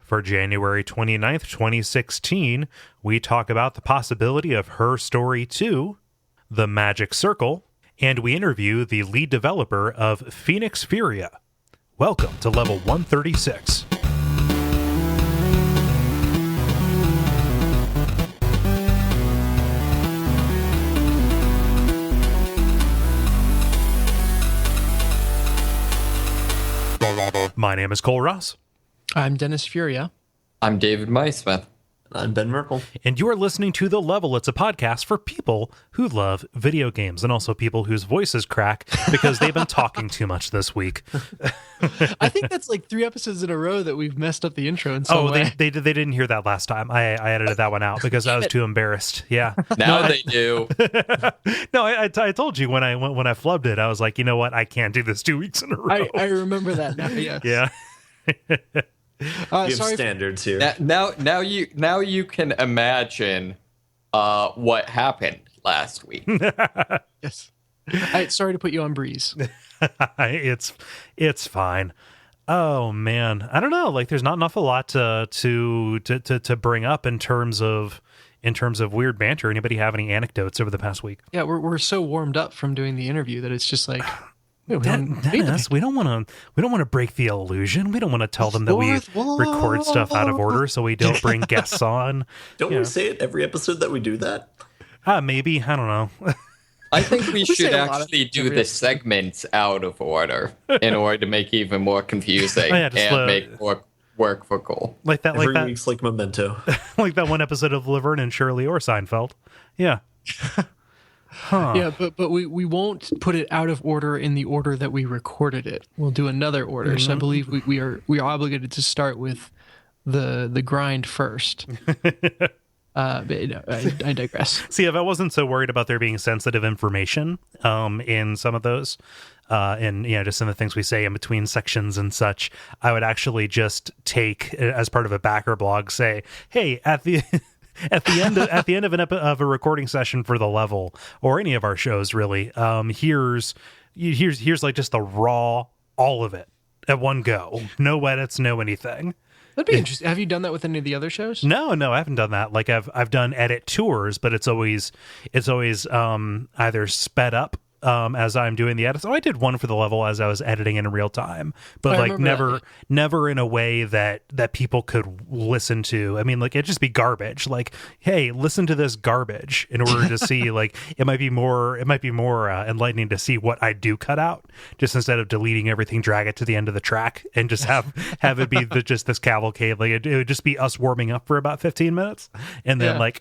For January 29th, 2016, we talk about the possibility of Her Story 2, The Magic Circle, and we interview the lead developer of Fenix Furia. Welcome to Level 136. My name is Cole Ross. I'm Dennis Furia. I'm David Maismith. I'm Ben Merkel. And you are listening to The Level. It's a podcast for people who love video games and also people whose voices crack because they've been talking too much this week. I think that's like 3 episodes in a row that we've messed up the intro in some way. They didn't hear that last time. I edited that one out because I was too embarrassed. Yeah. Now they do. No, I told you when I flubbed it, I was like, you know what? I can't do this 2 weeks in a row. I remember that now. Yes. Yeah. You have standards here. Now you can imagine what happened last week. Yes. Sorry to put you on breeze. It's fine. Oh man, I don't know. Like, there's not enough a lot to bring up in terms of weird banter. Anybody have any anecdotes over the past week? Yeah, we're so warmed up from doing the interview that it's just like. Dennis, we don't want to break the illusion. We don't want to tell them that we record stuff out of order so we don't bring guests on. Don't we say it every episode that we do that? Maybe. I don't know. I think we should actually do the segments out of order in order to make it even more confusing and make more work for Cole. Like that. Every week's like Memento. Like that one episode of Laverne and Shirley or Seinfeld. Yeah. Huh. Yeah, but we won't put it out of order in the order that we recorded it. We'll do another order. Mm-hmm. So I believe we are obligated to start with the grind first. But I digress. See, if I wasn't so worried about there being sensitive information in some of those, and just in the things we say in between sections and such, I would actually just take, as part of a backer blog, say, hey, at the end of a recording session for The Level or any of our shows, really, here's like just the raw, all of it at one go. No edits, no anything. That'd be interesting. Have you done that with any of the other shows? No, I haven't done that. Like I've done edit tours, but it's always either sped up as I'm doing the edits. Oh, I did one for The Level as I was editing in real time, but like never in a way that people could listen to. I mean, like, it'd just be garbage. Like, hey, listen to this garbage in order to see, like, it might be more enlightening to see what I do cut out, just instead of deleting everything, drag it to the end of the track and just have it be just this cavalcade. Like, it would just be us warming up for about 15 minutes. And then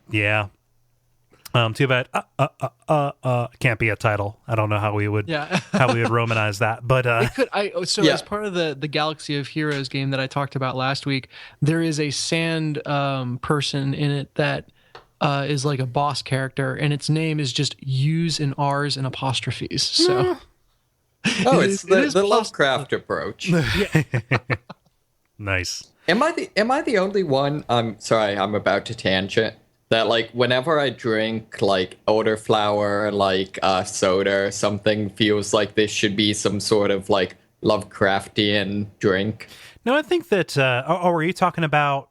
Yeah. Yeah. Too bad. Can't be a title. I don't know how we would romanize that, but as part of the Galaxy of Heroes game that I talked about last week, there is a sand person in it that is like a boss character, and its name is just U's and R's and apostrophes. So, it's the Lovecraft approach. Yeah. Nice. Am I the only one? I'm sorry, I'm about to tangent. That, like, whenever I drink like elderflower, like soda or something, feels like this should be some sort of like Lovecraftian drink. No, I think that. Are you talking about?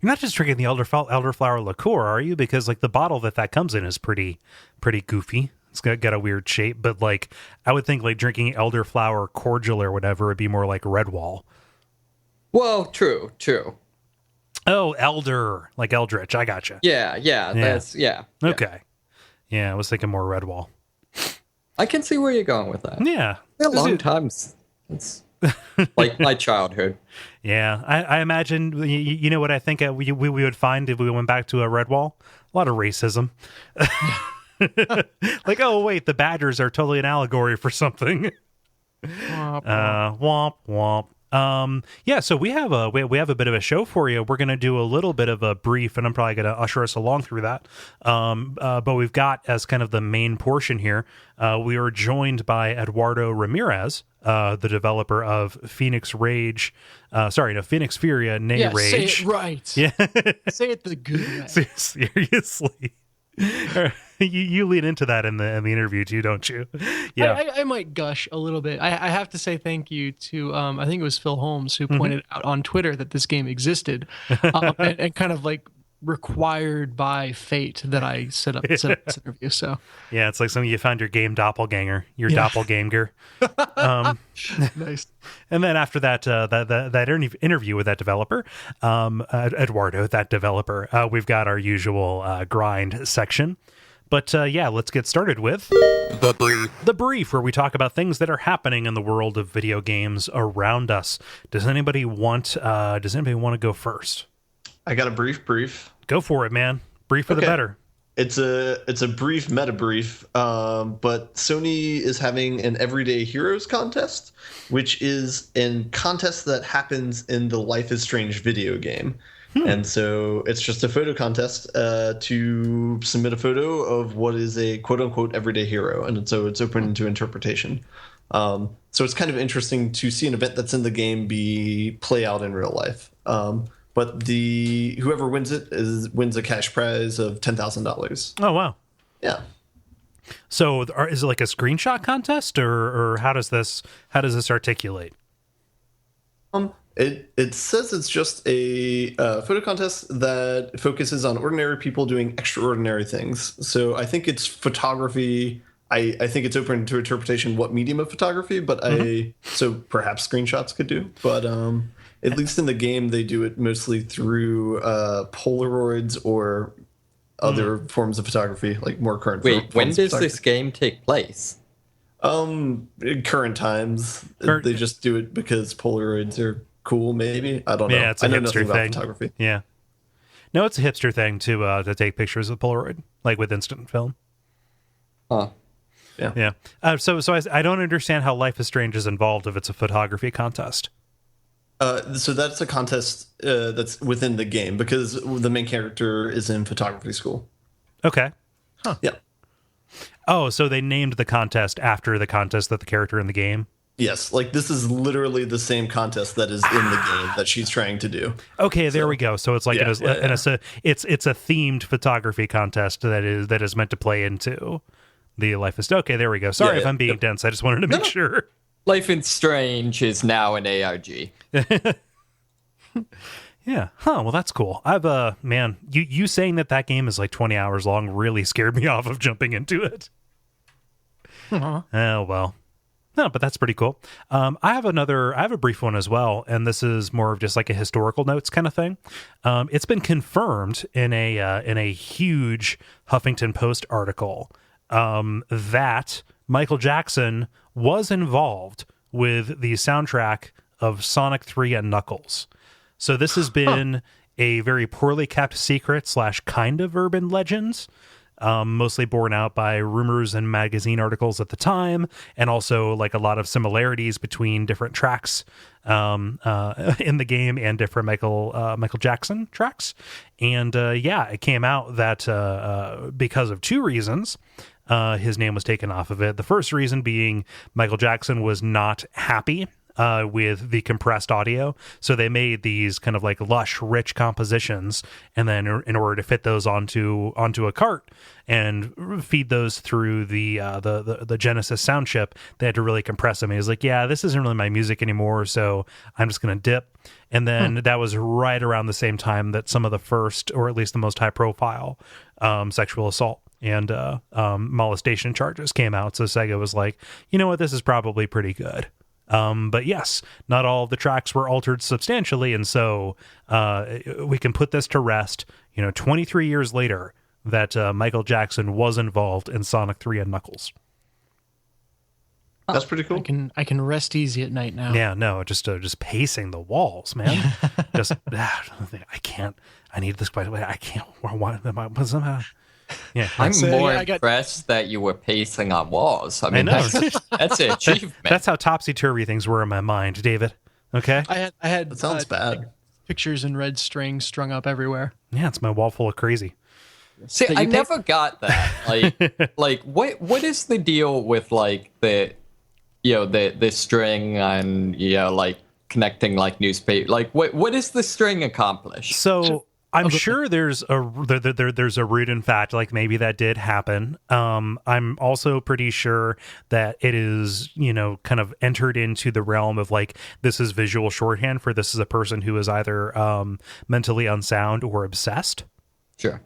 You're not just drinking the elderflower liqueur, are you? Because like the bottle that comes in is pretty goofy. It's got a weird shape, but like I would think like drinking elderflower cordial or whatever would be more like Redwall. Well, true. Oh, Elder, like Eldritch. I gotcha. Yeah. That's Okay. Yeah, I was thinking more Redwall. I can see where you're going with that. Yeah. A long time. It's like my childhood. Yeah, I imagine, you know what I think we would find if we went back to a Redwall? A lot of racism. Like, oh, wait, the Badgers are totally an allegory for something. Womp, womp. So we have a bit of a show for you. We're going to do a little bit of a brief, and I'm probably going to usher us along through that. But we've got, as kind of the main portion here, we are joined by Eduardo Ramirez, the developer of Fenix Furia, Rage. Say it right. Yeah. Say it the good way. Seriously. You lean into that in the interview too, don't you? Yeah, I might gush a little bit. I have to say thank you to I think it was Phil Holmes who pointed out on Twitter that this game existed, and kind of like required by fate that I set up this interview. So yeah, it's like you found your game doppelganger, your doppelganger. Nice. And then after that interview with that developer, Eduardo, that developer, we've got our usual grind section. But let's get started with the brief, where we talk about things that are happening in the world of video games around us. Does anybody want to go first? I got a brief. Go for it, man. Brief for the better. It's a brief meta brief, but Sony is having an Everyday Heroes contest, which is a contest that happens in the Life is Strange video game. And so it's just a photo contest to submit a photo of what is a quote-unquote everyday hero. And so it's open to interpretation. So it's kind of interesting to see an event that's in the game play out in real life. But whoever wins it wins a cash prize of $10,000. Oh, wow. Yeah. So is it like a screenshot contest, or how does this articulate? It says it's just a photo contest that focuses on ordinary people doing extraordinary things. So I think it's photography. I think it's open to interpretation what medium of photography, but so perhaps screenshots could do. But at least in the game, they do it mostly through Polaroids or other forms of photography, like more current. Wait, when does this game take place? In current times. They just do it because Polaroids are cool, maybe. I don't know. Yeah, it's a I know hipster nothing about thing. photography. Yeah. No, it's a hipster thing to take pictures with Polaroid, like with instant film. Huh. Yeah. So I don't understand how Life is Strange is involved if it's a photography contest. So that's a contest that's within the game because the main character is in photography school. Okay. Huh. Yeah. Oh, so they named the contest after the contest that the character in the game? Yes, like this is literally the same contest that is in the game that she's trying to do. Okay, there we go. So it's like it's a themed photography contest that is meant to play into the Life is. Okay, there we go. Sorry if I'm being dense. I just wanted to make sure. Life is Strange is now an ARG. Yeah. Huh. Well, that's cool. I've man, you saying that game is like 20 hours long really scared me off of jumping into it. Oh well. No, but that's pretty cool. I have a brief one as well, and this is more of just like a historical notes kind of thing. It's been confirmed in a huge Huffington Post article that Michael Jackson was involved with the soundtrack of Sonic 3 and Knuckles. So this has been a very poorly kept secret / kind of urban legends. Mostly borne out by rumors and magazine articles at the time, and also like a lot of similarities between different tracks in the game and different Michael Jackson tracks. And it came out that because of two reasons, his name was taken off of it. The first reason being Michael Jackson was not happy with the compressed audio, so they made these kind of like lush, rich compositions, and then in order to fit those onto a cart and feed those through the Genesis sound chip, they had to really compress them. He was like, "Yeah, this isn't really my music anymore, so I'm just going to dip." And then that was right around the same time that some of the first, or at least the most high-profile, sexual assault and molestation charges came out. So Sega was like, "You know what? This is probably pretty good." But yes, not all of the tracks were altered substantially, and so we can put this to rest, 23 years later, that Michael Jackson was involved in Sonic 3 and Knuckles. That's pretty cool. I can rest easy at night now. Yeah, no, just pacing the walls, man. I can't. I need this. By the way, I can't. Somehow. Yeah, I'm more impressed that you were pacing on walls. I mean, I know. That's an achievement. That's how topsy-turvy things were in my mind, David. Okay? I had that sounds bad. Pictures in red strings strung up everywhere. Yeah, it's my wall full of crazy. See, I never got that. Like what is the deal with like the string and like connecting like newspaper? Like what does the string accomplish? So I'm sure there's a root in fact, like maybe that did happen. I'm also pretty sure that it is, kind of entered into the realm of like, this is visual shorthand for this is a person who is either mentally unsound or obsessed. Sure.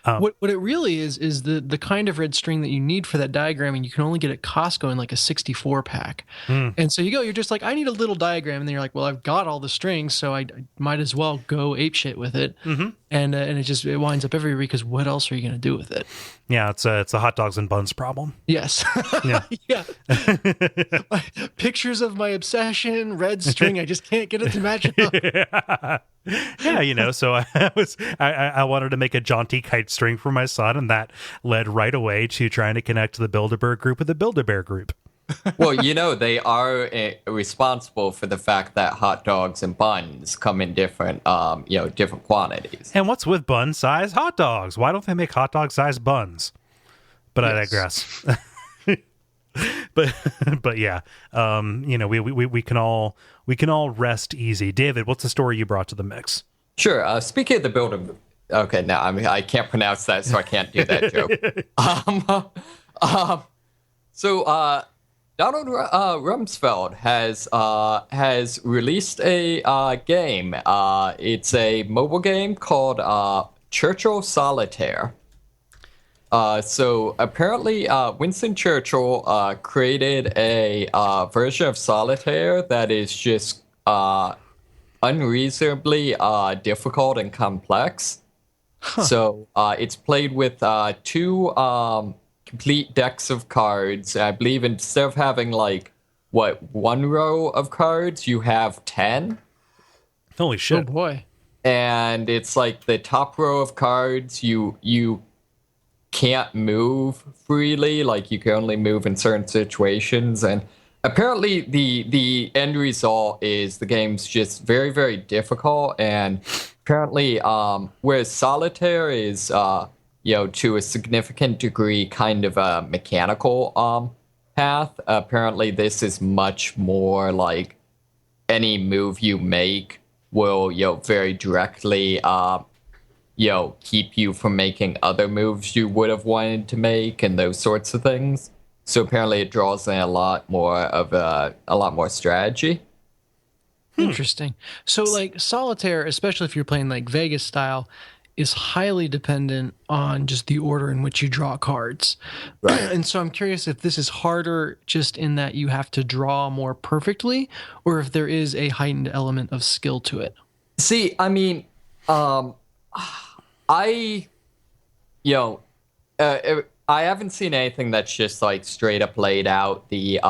What it really is the kind of red string that you need for that diagram, and you can only get at Costco in like a 64 pack. And so you're just like, I need a little diagram, and then you're like, well, I've got all the strings, so I might as well go apeshit with it. And it winds up everywhere, because what else are you going to do with it? Yeah, it's a hot dogs and buns problem. Yes. Yeah. Yeah. Pictures of my obsession, red string. I just can't get it to match up. Yeah, so I wanted to make a jaunty kite string for my son, and that led right away to trying to connect the Build-A-Bear group with the Build-A-Bear group. Well, they are responsible for the fact that hot dogs and buns come in different quantities. And what's with bun-size hot dogs? Why don't they make hot dog-sized buns? But yes. I digress. but yeah, we can all rest easy. David, what's the story you brought to the mix? Sure. Speaking of the Builder, okay, now I can't pronounce that, so I can't do that joke. So Donald Rumsfeld has released a game. It's a mobile game called Churchill Solitaire. So apparently Winston Churchill created a version of Solitaire that is just unreasonably difficult and complex. So it's played with two complete decks of cards. I believe instead of having one row of cards, you have 10. Holy shit. Oh boy. And it's like the top row of cards you can't move freely, like you can only move in certain situations. And apparently the end result is the game's just very, very difficult. And apparently whereas Solitaire is to a significant degree kind of a mechanical path, apparently this is much more like any move you make will very directly keep you from making other moves you would have wanted to make and those sorts of things. So apparently it draws in a lot more strategy. Interesting. So like Solitaire, especially if you're playing like Vegas style, is highly dependent on just the order in which you draw cards. Right. And so I'm curious if this is harder just in that you have to draw more perfectly, or if there is a heightened element of skill to it. See, I mean, I haven't seen anything that's just like straight up laid out the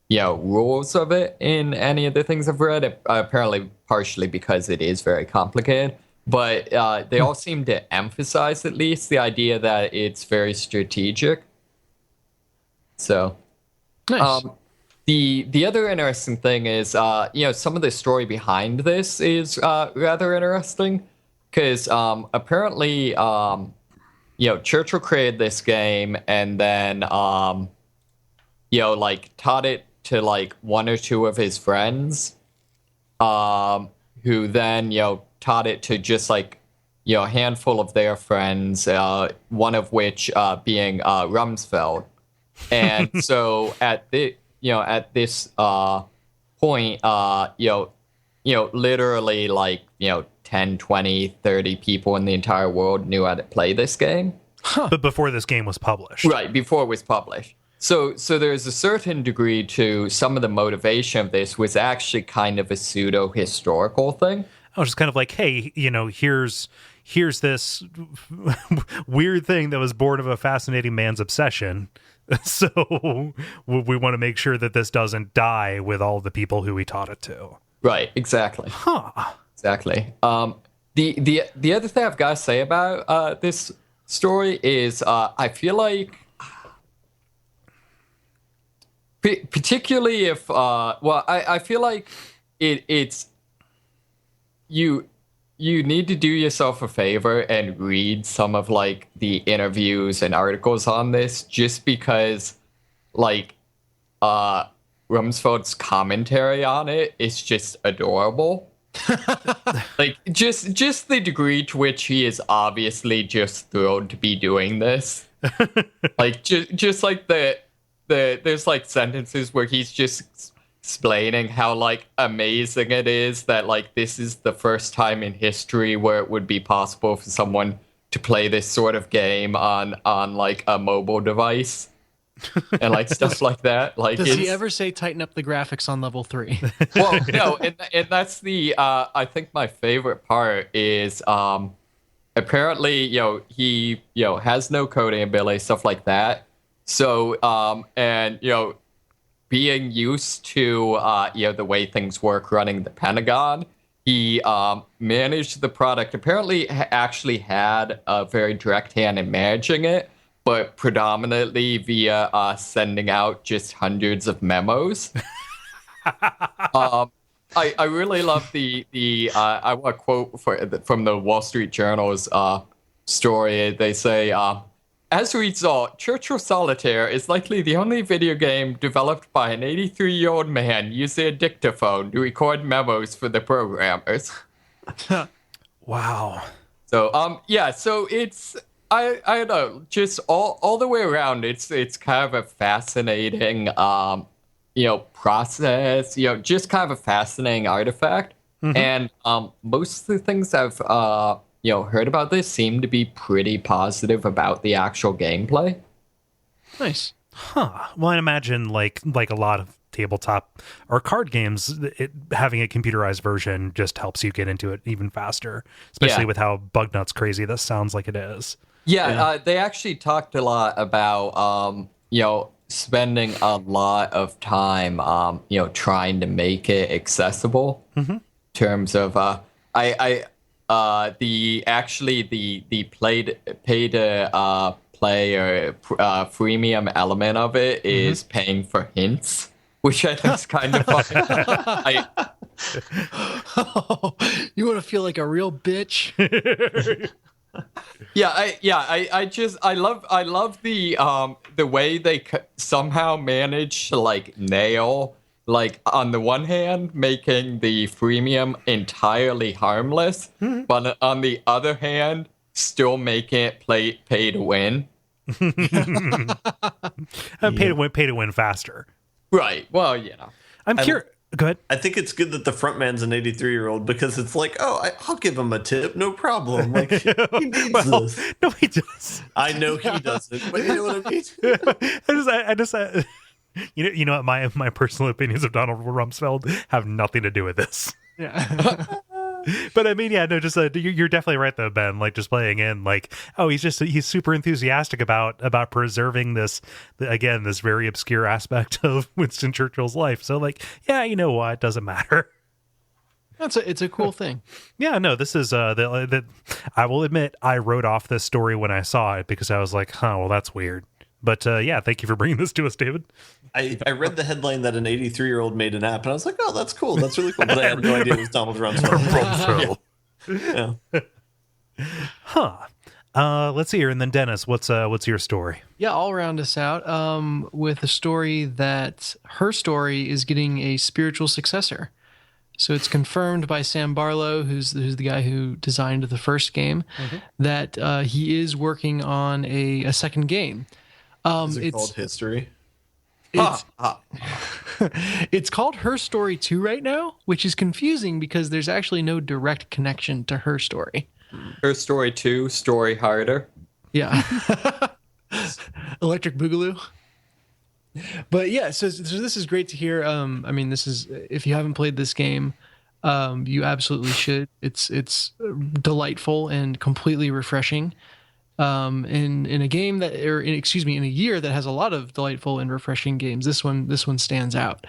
rules of it in any of the things I've read. Apparently, partially because it is very complicated, but they all seem to emphasize at least the idea that it's very strategic. So, nice. The other interesting thing is, some of the story behind this is rather interesting because apparently, Churchill created this game and then, taught it to like one or two of his friends, who then, taught it to just like, a handful of their friends, one of which being Rumsfeld. And so at this point, literally like, 10, 20, 30 people in the entire world knew how to play this game. But before this game was published. Right, before it was published. So there's a certain degree to some of the motivation of this was actually kind of a pseudo-historical thing. I was just kind of like, hey, here's this weird thing that was born of a fascinating man's obsession. So we want to make sure that this doesn't die with all the people who we taught it to. Right, exactly. Huh. Exactly. The other thing I've got to say about this story is I feel like, particularly if, I feel like it's you need to do yourself a favor and read some of like the interviews and articles on this, just because like Rumsfeld's commentary on it is just adorable. Like just the degree to which he is obviously just thrilled to be doing this. Like just like the there's like sentences where he's just explaining how like amazing it is that like this is the first time in history where it would be possible for someone to play this sort of game on like a mobile device. And like stuff like that. Like, does he ever say tighten up the graphics on level 3? Well, no, and that's the I think my favorite part is apparently he has no coding ability, stuff like that. So and being used to the way things work running the Pentagon, he managed the product. Apparently, actually had a very direct hand in managing it, but predominantly via sending out just hundreds of memos. I really love the I want to quote from the Wall Street Journal's story. They say, as a result, Churchill Solitaire is likely the only video game developed by an 83-year-old man using a dictaphone to record memos for the programmers. Wow. So so it's I don't know, just all the way around, it's kind of a fascinating process, just kind of a fascinating artifact. Mm-hmm. And most of the things I've heard about this seem to be pretty positive about the actual gameplay. Nice. Huh. Well, I imagine like a lot of tabletop or card games, having a computerized version just helps you get into it even faster, especially with how bug nuts crazy this sounds like it is. Yeah, they actually talked a lot about, spending a lot of time, trying to make it accessible. Mm-hmm. In terms of, the pay to play or freemium element of it is paying for hints, which I think is kind of funny. You want to feel like a real bitch? I love the way they somehow manage to like nail, like, on the one hand making the freemium entirely harmless, but on the other hand still making it pay to win. Pay to win faster. Right. Well, I'm curious. Go ahead. I think it's good that the front man's an 83-year-old because it's like, I'll give him a tip, no problem. Like, he needs this. No, he does. I know he doesn't, but you know what I mean. I just you know what? My personal opinions of Donald Rumsfeld have nothing to do with this. Yeah. But I mean, just you're definitely right though, Ben. Like, just playing in, like, he's super enthusiastic about preserving this very obscure aspect of Winston Churchill's life. So like, you know what? It doesn't matter. It's a cool thing. Yeah, no, this is I will admit I wrote off this story when I saw it because I was like, well, that's weird. But thank you for bringing this to us, David. I read the headline that an 83-year-old made an app, and I was like, oh, that's cool. That's really cool. But I had no idea it was Donald Rumsfeld. Yeah. Huh. Let's see here. And then Dennis, what's your story? Yeah, I'll round us out with a story that her story is getting a spiritual successor. So it's confirmed by Sam Barlow, who's the guy who designed the first game, that he is working on a second game. Is it called History? It's called Her Story 2 right now, which is confusing because there's actually no direct connection to Her Story. Her Story 2, Story Harder. Yeah. Electric Boogaloo. But yeah, so this is great to hear. I mean, this is, if you haven't played this game, you absolutely should. It's delightful and completely refreshing. In a game that, in a year that has a lot of delightful and refreshing games, this one stands out.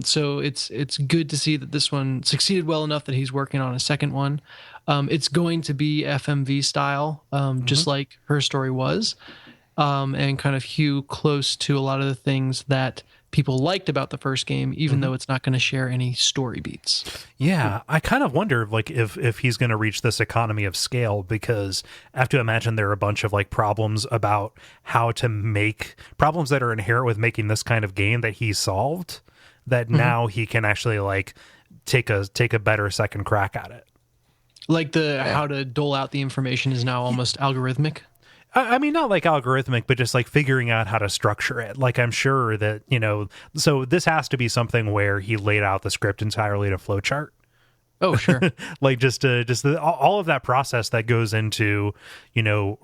So it's good to see that this one succeeded well enough that he's working on a second one. It's going to be FMV style, just like Her Story was, and kind of hew close to a lot of the things that people liked about the first game, even though it's not going to share any story beats. Yeah, I kind of wonder, like, if he's going to reach this economy of scale, because I have to imagine there are a bunch of like problems about how to make problems that are inherent with making this kind of game that he solved, that now he can actually like take a better second crack at it. Like how to dole out the information is now almost algorithmic. I mean, not like algorithmic, but just like figuring out how to structure it. Like, I'm sure that, so this has to be something where he laid out the script entirely in a flowchart. Oh, sure. Like all of that process that goes into,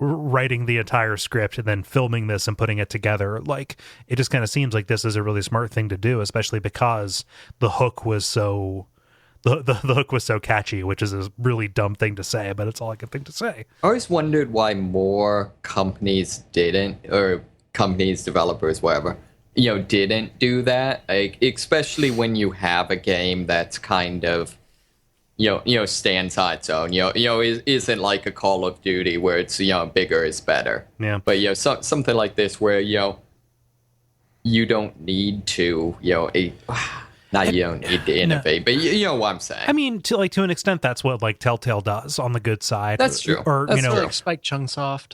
writing the entire script and then filming this and putting it together. Like, it just kind of seems like this is a really smart thing to do, especially because the hook was so... The hook was so catchy, which is a really dumb thing to say, but it's all I can think to say. I always wondered why more companies didn't, or companies, developers, whatever, didn't do that. Like, especially when you have a game that's kind of, stands on its own. Isn't like a Call of Duty where it's bigger is better. Yeah. But something like this where you don't need to Not you don't need to innovate, but you know what I'm saying. I mean, to an extent, that's what like Telltale does on the good side. That's true. Or that's like Spike Chunsoft.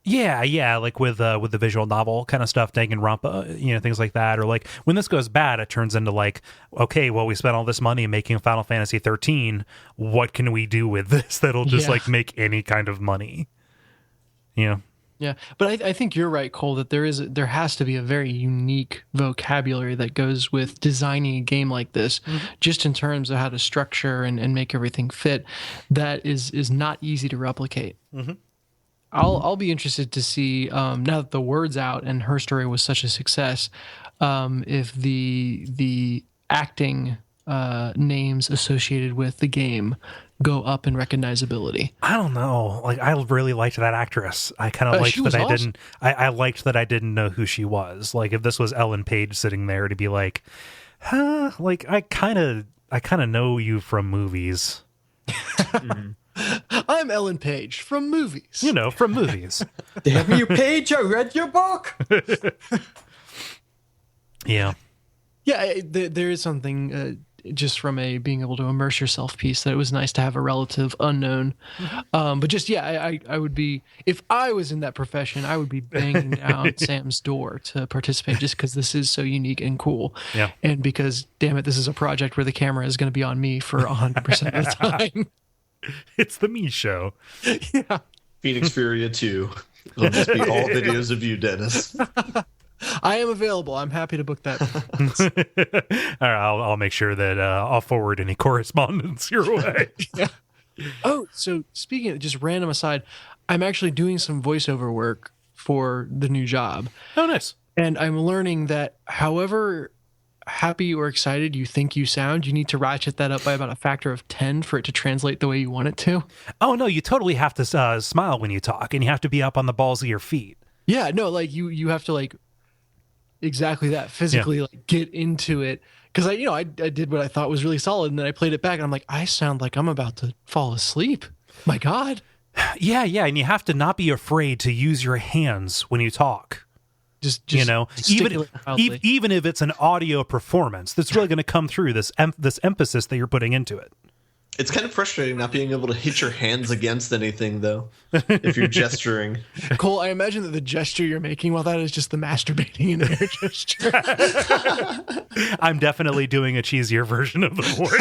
Yeah, like with the visual novel kind of stuff, Danganronpa, things like that. Or like when this goes bad, it turns into like, okay, well, we spent all this money making Final Fantasy 13. What can we do with this that'll just like make any kind of money? Yeah, but I think you're right, Kole, that there has to be a very unique vocabulary that goes with designing a game like this, just in terms of how to structure and make everything fit. That is not easy to replicate. Mm-hmm. I'll be interested to see, now that the word's out and Her Story was such a success, if the acting names associated with the game go up in recognizability. I don't know. Like, I really liked that actress. I kind of liked that awesome. I liked that I didn't know who she was. Like, if this was Ellen Page sitting there, to be like, huh? Like, I kind of know you from movies. I'm Ellen Page from movies. From movies. Damn you, Page! I read your book. Yeah. Yeah, there is something just from a being able to immerse yourself piece that it was nice to have a relative unknown. But just, I would be, if I was in that profession, I would be banging down Sam's door to participate just because this is so unique and cool. Yeah. And because, damn it, this is a project where the camera is going to be on me for 100% of the time. It's the me show. Yeah. Phoenix Furia 2. It'll just be all videos of you, Dennis. I am available. I'm happy to book that. All right, I'll make sure that I'll forward any correspondence your way. Yeah. Oh, so speaking of just random aside, I'm actually doing some voiceover work for the new job. Oh, nice. And I'm learning that however happy or excited you think you sound, you need to ratchet that up by about a factor of 10 for it to translate the way you want it to. Oh, no, you totally have to smile when you talk, and you have to be up on the balls of your feet. Yeah, no, like you have to like exactly that physically like get into it. Because I did what I thought was really solid, and then I played it back, and I'm like, I sound like I'm about to fall asleep. My God. Yeah, and you have to not be afraid to use your hands when you talk. Just even if it's an audio performance, that's really going to come through this emphasis that you're putting into it. It's kind of frustrating not being able to hit your hands against anything, though, if you're gesturing. Kole, I imagine that the gesture you're making while that is just the masturbating in air gesture. I'm definitely doing a cheesier version of the voice.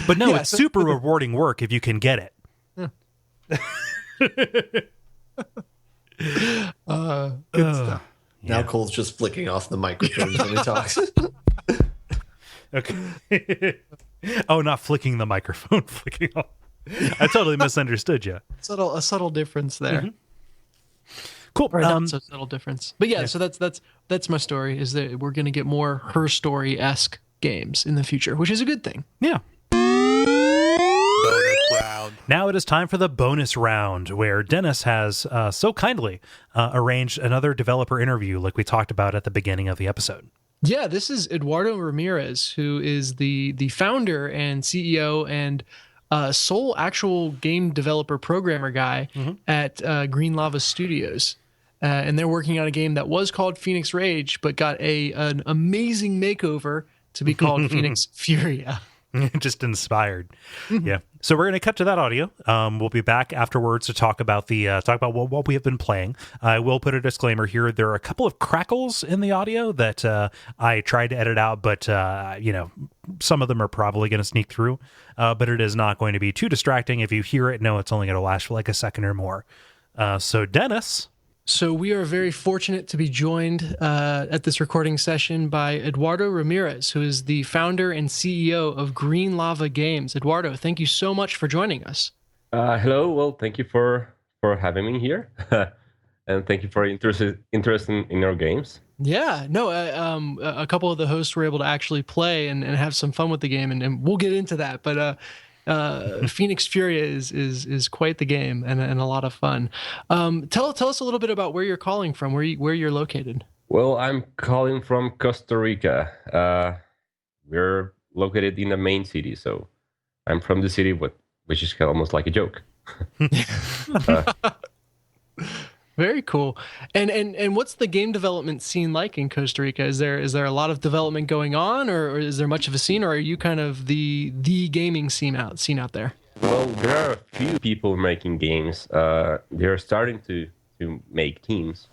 But no, it's super rewarding work if you can get it. Good stuff. Now Cole's just flicking off the microphones when he talks. Okay. Oh, not flicking the microphone, flicking off. I totally misunderstood you. A subtle difference there. Mm-hmm. Cool. Or not so subtle difference. But yeah, so that's my story, is that we're going to get more Her Story-esque games in the future, which is a good thing. Yeah. Bonus round. Now it is time for the bonus round, where Dennis has so kindly arranged another developer interview like we talked about at the beginning of the episode. Yeah, this is Eduardo Ramirez, who is the founder and CEO and sole actual game developer programmer guy at Green Lava Studios. And they're working on a game that was called Phoenix Rage, but got an amazing makeover to be called Fenix Furia. Just inspired. Yeah. So we're going to cut to that audio. We'll be back afterwards to talk about what we have been playing. I will put a disclaimer here. There are a couple of crackles in the audio that I tried to edit out, but some of them are probably going to sneak through. But it is not going to be too distracting. If you hear it, no, it's only going to last for like a second or more. So Dennis. So we are very fortunate to be joined at this recording session by Eduardo Ramirez, who is the founder and CEO of Green Lava Games. Eduardo, thank you so much for joining us. Hello. Well, thank you for having me here, and thank you for interested in our games. Yeah, no, a couple of the hosts were able to actually play and have some fun with the game, and we'll get into that. But Fenix Furia is quite the game and a lot of fun. Tell us a little bit about where you're calling from, where you're located. Well, I'm calling from Costa Rica. We're located in the main city, so I'm from the city, which is kind of almost like a joke. Very cool. And what's the game development scene like in Costa Rica? Is there a lot of development going on, or is there much of a scene, or are you kind of the gaming scene out there? Well, there are a few people making games. They're starting to make teams.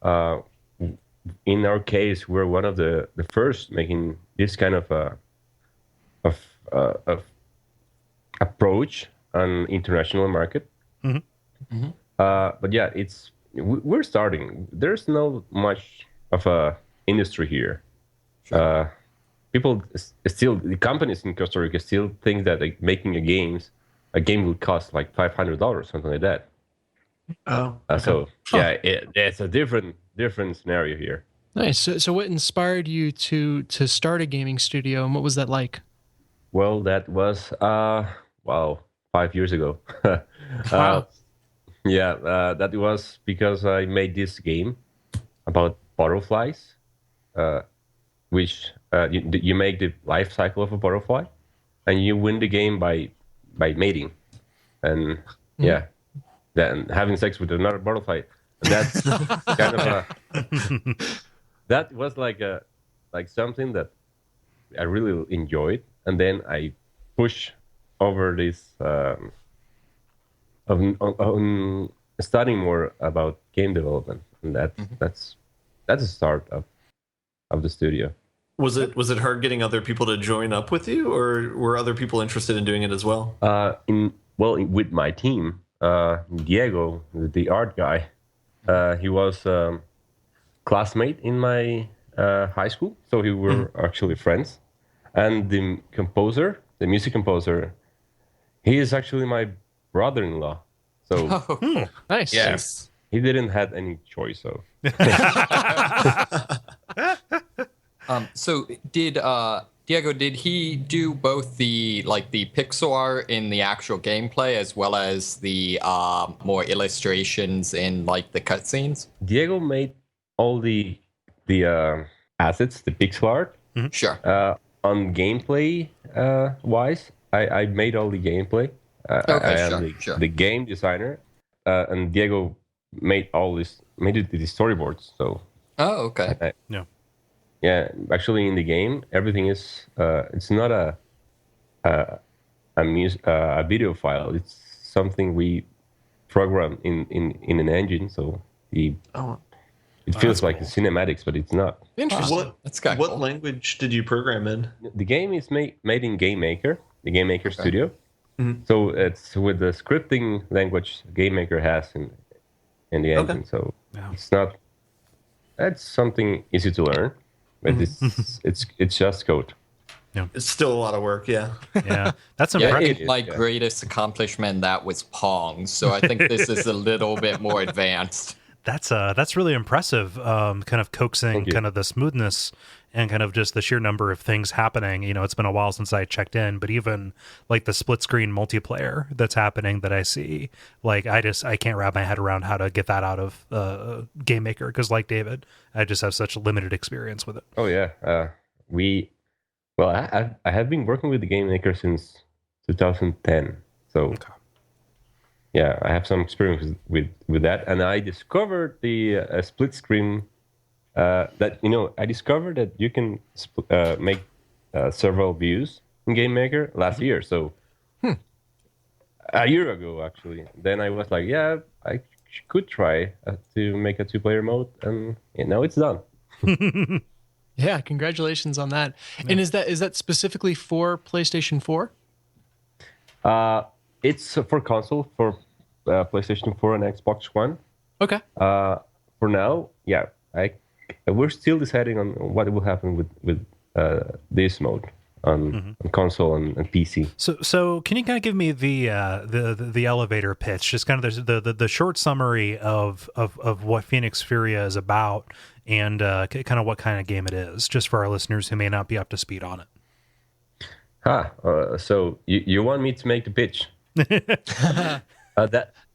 In our case, we're one of the first making this kind of approach on international market. Mm-hmm. Mm-hmm. But yeah, we're starting. There's no much of a industry here. Sure. The companies in Costa Rica still think that making a game will cost like $500, something like that. Oh, okay. So yeah, it's a different scenario here. Nice. So what inspired you to start a gaming studio, and what was that like? Well, that was 5 years ago. Wow. Yeah, that was because I made this game about butterflies, which you make the life cycle of a butterfly, and you win the game by mating, and then having sex with another butterfly. That's kind of that was like something that I really enjoyed, and then I push over this. On studying more about game development, and that's the start of the studio. Was it hard getting other people to join up with you, or were other people interested in doing it as well? With my team, Diego, the art guy, he was classmate in my high school, so we were actually friends. And the music composer, he is actually my brother-in-law. So nice. Yes. He didn't have any choice. So so did Diego, did he do both the pixel art in the actual gameplay as well as the more illustrations in like the cutscenes? Diego made all the assets, the pixel art. Mm-hmm. Sure. On gameplay wise, I made all the gameplay. I am the game designer, and Diego made the storyboards. So. Oh, okay. Yeah, actually, in the game, everything is. It's not a video file. It's something we program in an engine. So it feels like cool. cinematics, but it's not. Interesting. What language did you program in? The game is made in GameMaker, the GameMaker Studio. Mm-hmm. So it's with the scripting language GameMaker has in the engine. So it's not. That's something easy to learn, but it's just code. Yeah. It's still a lot of work. Yeah. Yeah, that's impressive. My greatest accomplishment that was Pong. So I think this is a little bit more advanced. That's really impressive. Kind of coaxing kind of the smoothness and kind of just the sheer number of things happening. It's been a while since I checked in, but even like the split screen multiplayer that's happening that I see, like I can't wrap my head around how to get that out of GameMaker, because like David, I just have such limited experience with it. Oh yeah, I have been working with the GameMaker since 2010. So yeah, I have some experience with that, and I discovered the split screen. I discovered that you can make several views in Game Maker last year. So a year ago, actually. Then I was like, yeah, I could try to make a 2-player mode, and now it's done. Yeah, congratulations on that. Yeah. And is that specifically for PlayStation 4? It's for console, for PlayStation 4 and Xbox One. Okay. For now, yeah, we're still deciding on what will happen with this mode on console and PC. So can you kind of give me the elevator pitch, just kind of the short summary of what Fenix Furia is about, and kind of what kind of game it is, just for our listeners who may not be up to speed on it. So you want me to make the pitch?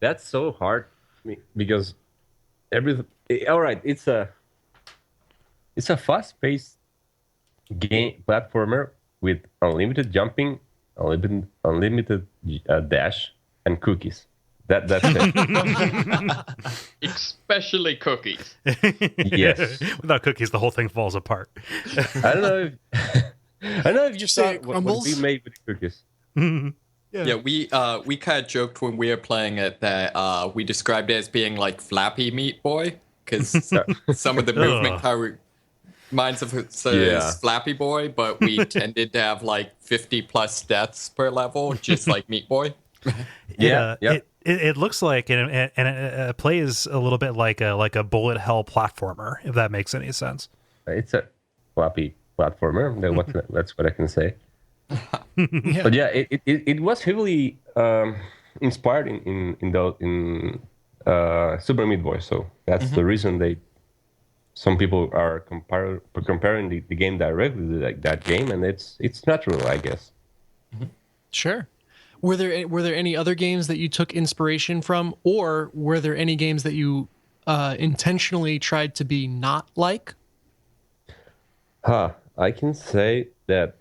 That's so hard because all right, it's a fast-paced game platformer with unlimited jumping, unlimited dash, and cookies. That's it. Especially cookies. Yes. Without cookies, the whole thing falls apart. I don't know if you saw what we made with the cookies. Yeah, we kind of joked when we were playing it that we described it as being like Flappy Meat Boy, because some of the movement kind of reminds of Flappy Boy, but we tended to have like 50 plus deaths per level, just like Meat Boy. Yeah. It looks like, and it plays a little bit like a bullet hell platformer, if that makes any sense. It's a floppy platformer. That's what I can say. Yeah. But yeah, it was heavily inspired in Super Meat Boy. So that's the reason some people are comparing the game directly to that game, and it's natural, I guess. Sure. Were there any other games that you took inspiration from, or were there any games that you intentionally tried to be not like? I can say that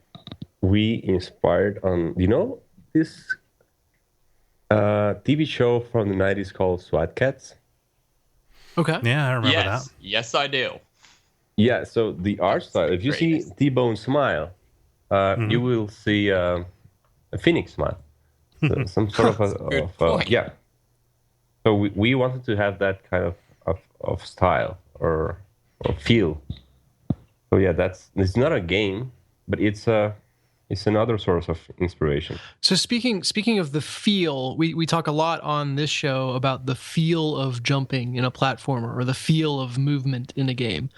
we inspired on, this TV show from the 90s called SWAT Cats? Okay. Yeah, I remember that. Yes, I do. Yeah, so the art style, if you see T-Bone smile, you will see a Phoenix smile. So some sort of yeah. So we wanted to have that kind of style or feel. So yeah, it's not a game, but it's another source of inspiration. So speaking of the feel, we talk a lot on this show about the feel of jumping in a platformer or the feel of movement in a game.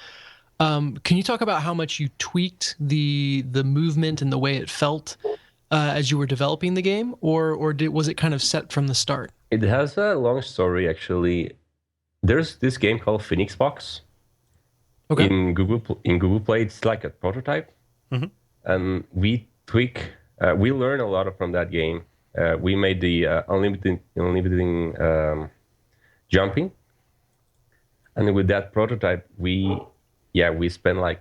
Can you talk about how much you tweaked the movement and the way it felt as you were developing the game, or was it kind of set from the start? It has a long story, actually. There's this game called Phoenix Box. Okay. In Google Play. It's like a prototype, and we learn a lot from that game. We made the unlimited jumping, and with that prototype, we spent like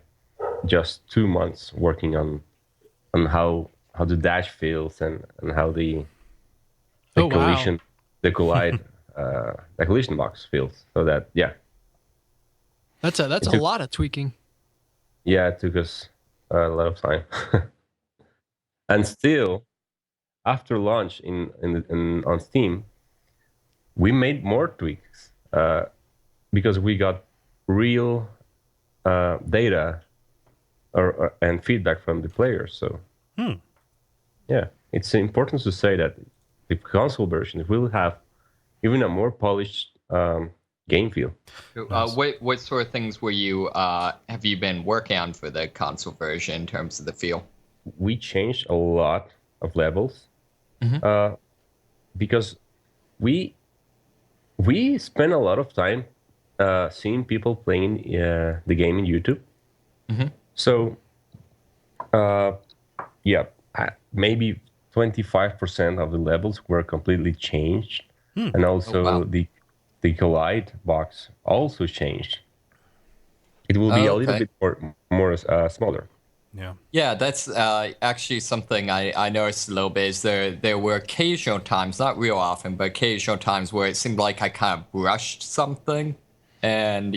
just 2 months working on how the dash feels and how the collision, the collision box feels. So that that's a lot of tweaking. Yeah, it took us a lot of time. And still, after launch on Steam, we made more tweaks because we got real data and feedback from the players. So, yeah, it's important to say that the console version will have even a more polished game feel. What sort of things have you been working on for the console version in terms of the feel? We changed a lot of levels because we spent a lot of time seeing people playing the game in YouTube. So maybe 25% of the levels were completely changed, and also the collide box also changed. It will be a little bit more smaller. Yeah, that's actually something I noticed a little bit. Is there were occasional times, not real often, but occasional times where it seemed like I kind of brushed something, and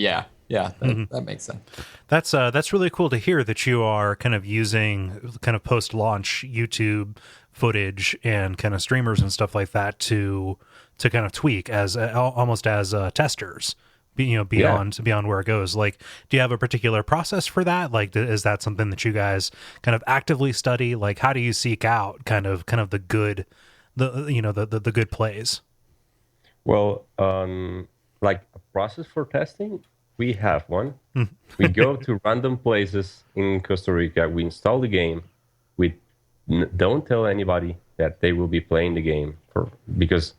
Yeah, that makes sense. That's really cool to hear that you are kind of using kind of post-launch YouTube footage and kind of streamers and stuff like that to kind of tweak as almost as testers, beyond where it goes. Like, do you have a particular process for that? Like, is that something that you guys kind of actively study? Like, how do you seek out kind of the good, the good plays? Well, like a process for testing, we have one. We go to random places in Costa Rica. We install the game. We don't tell anybody that they will be playing the game because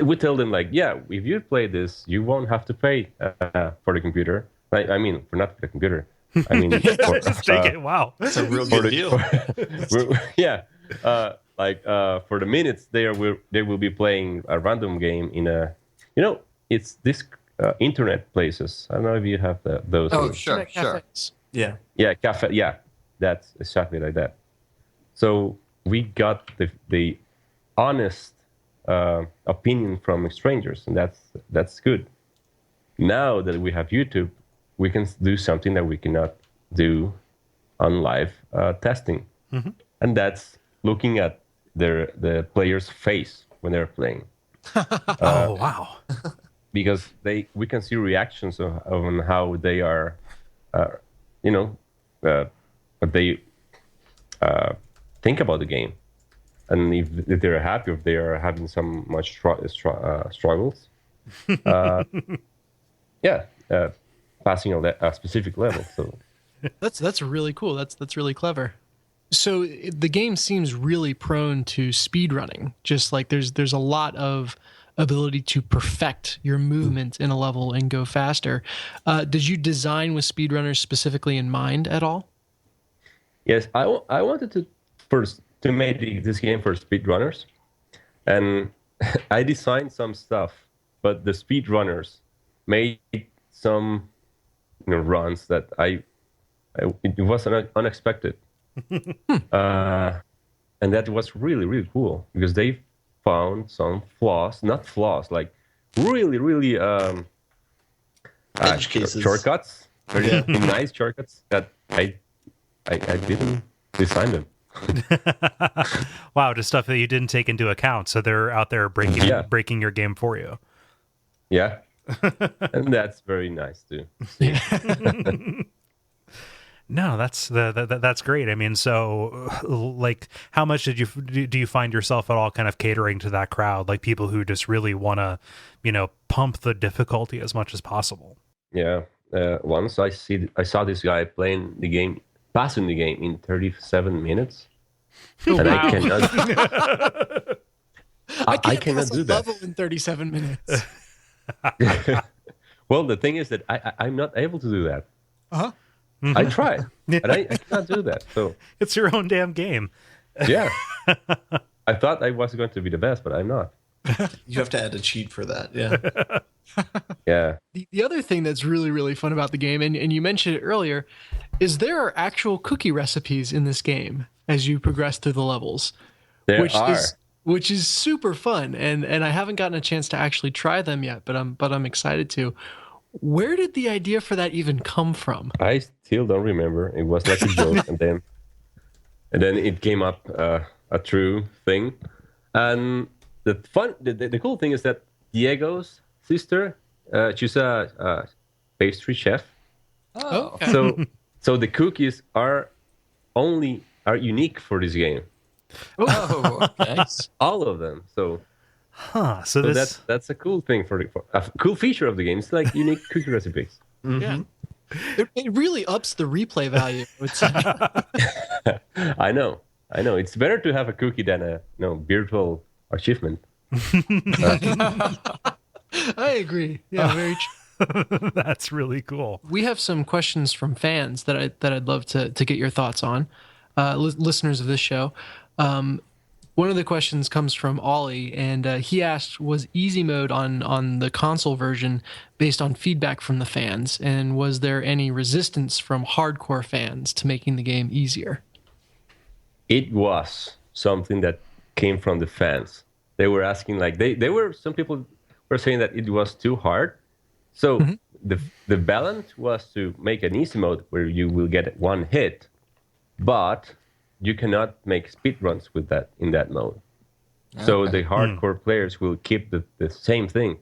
we tell them like, yeah, if you play this, you won't have to pay for the computer. I mean, for not the computer. I mean, wow, that's a real good deal. Yeah. For the minutes they will be playing a random game in a, it's this internet places. I don't know if you have those. Oh, things. sure. Yeah, cafe. Yeah, that's exactly like that. So we got the honest opinion from strangers, and that's good. Now that we have YouTube, we can do something that we cannot do on live testing, and that's looking at the player's face when they're playing. Oh wow! Because we can see reactions on how they are, what they think about the game, and if they're happy, if they are having some much struggles, passing a specific level. So that's really cool. That's really clever. So the game seems really prone to speed running. Just like there's a lot of ability to perfect your movement in a level and go faster. Did you design with speedrunners specifically in mind at all? Yes, I wanted to make this game for speedrunners, and I designed some stuff, but the speedrunners made some runs that it was unexpected. And that was really, really cool because they found some not flaws, like really, really edge cases, shortcuts, very nice shortcuts that I didn't design them. Wow, just stuff that you didn't take into account. So they're out there breaking your game for you. Yeah, and that's very nice too. No, that's great. I mean, so like, how much do you find yourself at all kind of catering to that crowd, like people who just really want to, pump the difficulty as much as possible? Yeah. Once I saw this guy passing the game in 37 minutes, and I cannot. I cannot do that. Level in 37 minutes. Well, the thing is that I'm not able to do that. Uh-huh. I tried, but I cannot do that. So it's your own damn game. Yeah. I thought I was going to be the best, but I'm not. You have to add a cheat for that. Yeah. Yeah. The other thing that's really, really fun about the game, and you mentioned it earlier, is there are actual cookie recipes in this game as you progress through the levels. Which is super fun, and I haven't gotten a chance to actually try them yet, but I'm excited to. Where did the idea for that even come from? I still don't remember. It was like a joke, and then it came up a true thing. And the cool thing is that Diego's sister, she's a pastry chef. Oh, okay. So the cookies are unique for this game. Oh, okay. All of them. So that's a cool thing for a cool feature of the game. It's like unique cookie recipes. Mm-hmm. Yeah, it really ups the replay value, I would say. I know. It's better to have a cookie than a virtual achievement. I agree. Yeah, very true. That's really cool. We have some questions from fans that I'd love to get your thoughts on, listeners of this show. One of the questions comes from Ollie, and he asked, was easy mode on the console version based on feedback from the fans? And was there any resistance from hardcore fans to making the game easier? It was something that came from the fans. They were asking, like, some people were saying that it was too hard. So the balance was to make an easy mode where you will get one hit, but you cannot make speedruns with that in that mode. So the hardcore players will keep the same thing.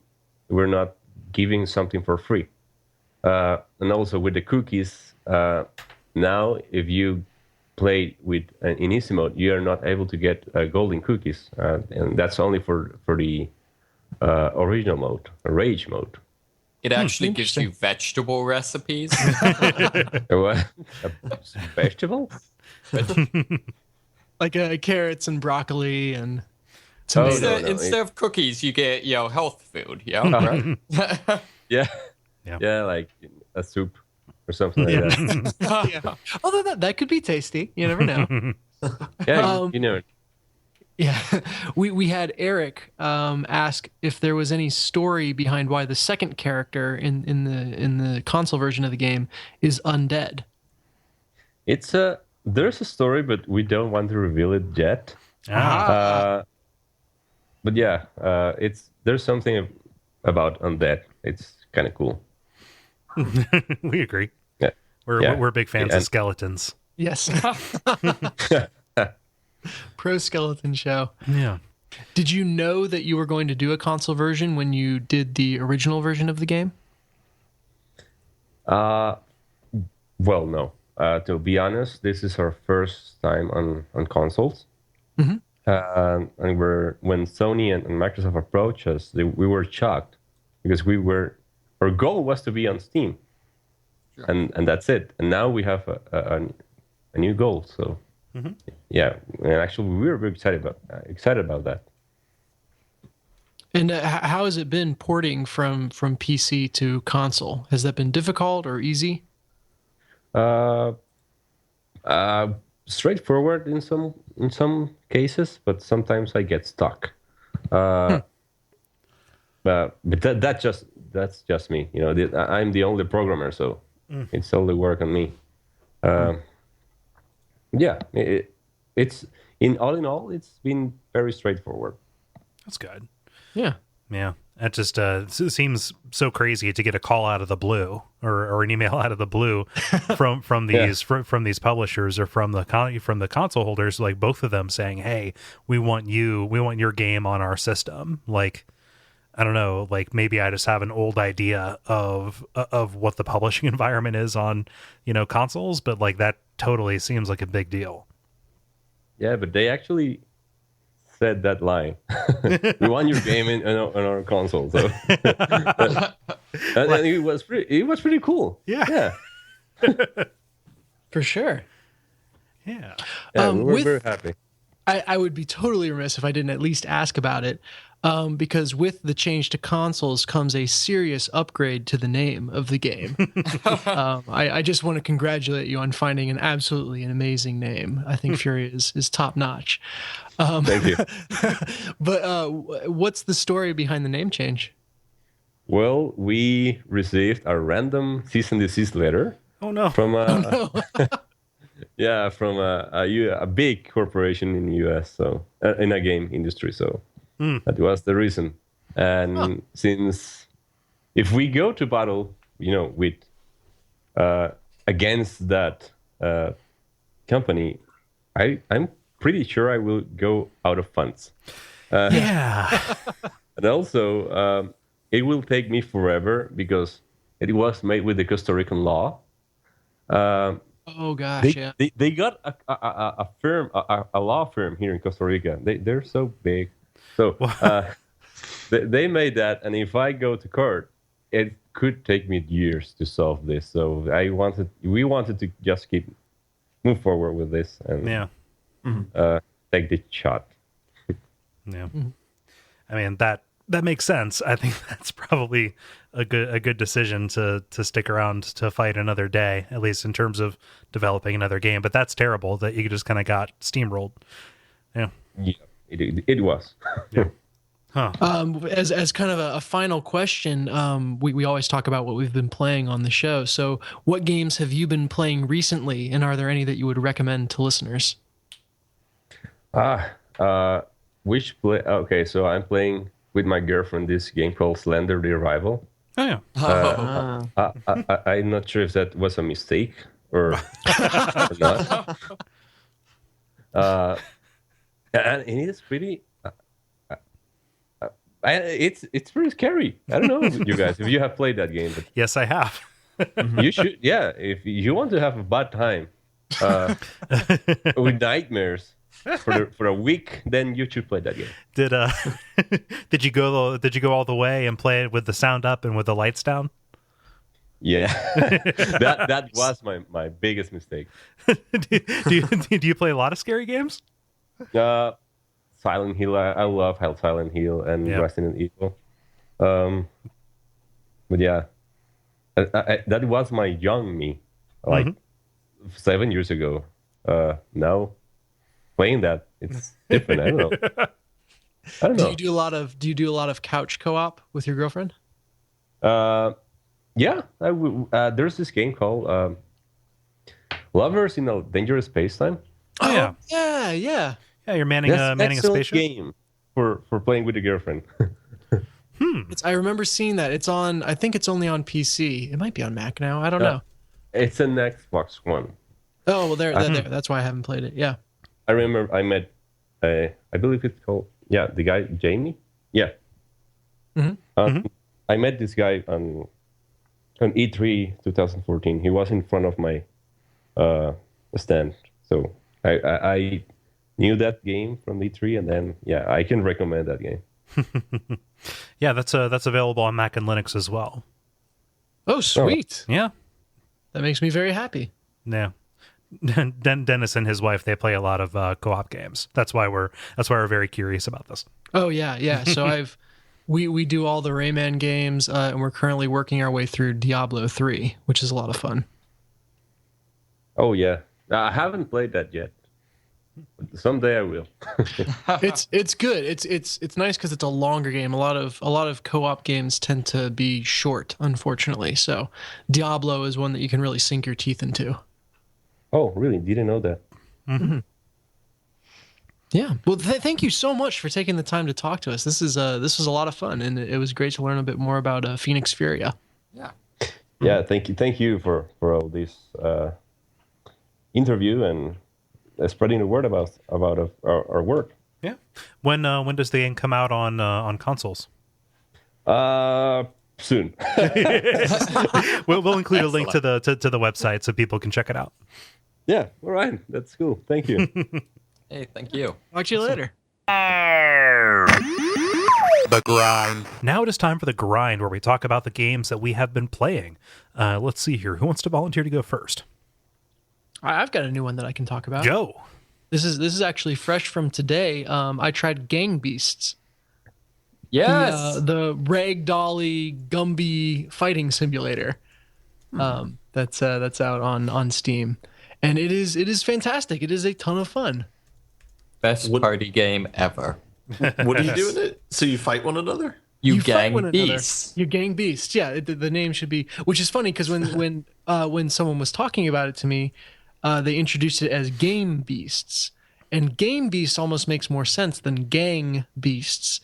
We're not giving something for free. And also with the cookies, now if you play with in easy mode, you are not able to get golden cookies, and that's only for the original mode, rage mode. It actually gives you vegetable recipes. What? Vegetable? Like carrots and broccoli and Oh, tomatoes. Instead of cookies, you get health food. Right? Yeah. Yeah. Yeah, like a soup or something like that. Yeah. Although that could be tasty. You never know. Yeah, you know. Yeah, we had Eric ask if there was any story behind why the second character in the console version of the game is undead. There's a story, but we don't want to reveal it yet. But yeah, there's something about undead. It's kind of cool. We agree. Yeah, We're big fans of skeletons. Yes. Pro skeleton show. Yeah. Did you know that you were going to do a console version when you did the original version of the game? Well, no. To be honest, this is our first time on consoles. Mm-hmm. And when Sony and Microsoft approached us, we were shocked because our goal was to be on Steam, sure. and that's it. And now we have a new goal. So yeah, and actually we were very excited about that. And how has it been porting from PC to console? Has that been difficult or easy? Straightforward in some cases, but sometimes I get stuck. But that's just me. You know, I'm the only programmer, so it's only work on me. Yeah, it's all in all, it's been very straightforward. That's good. Yeah. Yeah. That just seems so crazy to get a call out of the blue or an email out of the blue from these from these publishers or from the console holders, like both of them saying, "Hey, we want your game on our system." Like, I don't know, like maybe I just have an old idea of what the publishing environment is on, consoles, but like that totally seems like a big deal. Yeah, but they actually said that line. We want your game on our console. So and it was pretty cool. Yeah. For sure. Yeah. We were very happy. I would be totally remiss if I didn't at least ask about it, because with the change to consoles comes a serious upgrade to the name of the game. I just want to congratulate you on finding an amazing name. I think Furia is top notch. Thank you. But what's the story behind the name change? Well, we received a random cease and desist letter. Oh no! From yeah, from a big corporation in the US, so in a game industry. So that was the reason. And since if we go to battle, with against that company, I'm pretty sure I will go out of funds. Yeah. And also, it will take me forever because it was made with the Costa Rican law. Oh gosh, they got a firm, a law firm here in Costa Rica. They're so big, so they made that. And if I go to court, it could take me years to solve this. So we wanted to just move forward with this and take the shot. Yeah, I mean that makes sense. I think that's probably a good decision to stick around to fight another day, at least in terms of developing another game. But that's terrible that you just kind of got steamrolled. Yeah, it was. Yeah. Huh. As kind of a final question, we always talk about what we've been playing on the show. So, what games have you been playing recently, and are there any that you would recommend to listeners? Okay, so I'm playing with my girlfriend this game called Slender: The Arrival. Oh yeah. I'm not sure if that was a mistake or not. And it is pretty. It's pretty scary. I don't know, you guys, if you have played that game. But Yes, I have. you should. Yeah, if you want to have a bad time with nightmares for a week, then you should play that game. Did you go all the way and play it with the sound up and with the lights down? Yeah, that was my biggest mistake. do you play a lot of scary games? Silent Hill. I love Silent Hill and Resident Evil. But yeah, that was my young me, like 7 years ago. Now playing that, it's different. I don't know. Do you do a lot of couch co-op with your girlfriend? Yeah, there's this game called Lovers in a Dangerous Space-Time. Oh yeah. Yeah, you're manning a spaceship. Game for playing with your girlfriend. I remember seeing that. It's on. I think it's only on PC. It might be on Mac now. I don't know. It's an Xbox One. Oh well, there. That's why I haven't played it. Yeah. I remember I met, I believe it's called, the guy Jamie. Yeah. I met this guy on E3 2014. He was in front of my stand, so I knew that game from E3, and then I can recommend that game. Yeah, that's available on Mac and Linux as well. Oh, sweet! Yeah, that makes me very happy. Yeah, Dennis and his wife, they play a lot of co-op games. That's why we're very curious about this. Oh yeah. So we do all the Rayman games, and we're currently working our way through Diablo 3, which is a lot of fun. Oh yeah, I haven't played that yet. Someday I will. It's good. It's nice because it's a longer game. A lot of co-op games tend to be short, unfortunately. So Diablo is one that you can really sink your teeth into. Oh, really? Didn't know that. Mm-hmm. Yeah. Well, thank you so much for taking the time to talk to us. This was a lot of fun, and it was great to learn a bit more about Fenix Furia. Yeah. Yeah. Thank you for all this interview and spreading the word about our work. Yeah. When does the game come out on consoles? Soon. We'll include a link to the website so people can check it out. Yeah. All right. That's cool. Thank you. Hey, thank you. Talk to you later. The grind. Now it is time for the grind, where we talk about the games that we have been playing. Let's see here. Who wants to volunteer to go first? I've got a new one that I can talk about. Go. This is actually fresh from today. I tried Gang Beasts. Yes. The Ragdolly Gumby fighting simulator. That's out on Steam, and it is fantastic. It is a ton of fun. Best party game ever. What do you do in it? So you fight one another? You fight one gang another. beasts. You gang beasts. Yeah, the name should be. Which is funny because when someone was talking about it to me, they introduced it as Game Beasts, and Game Beasts almost makes more sense than Gang Beasts.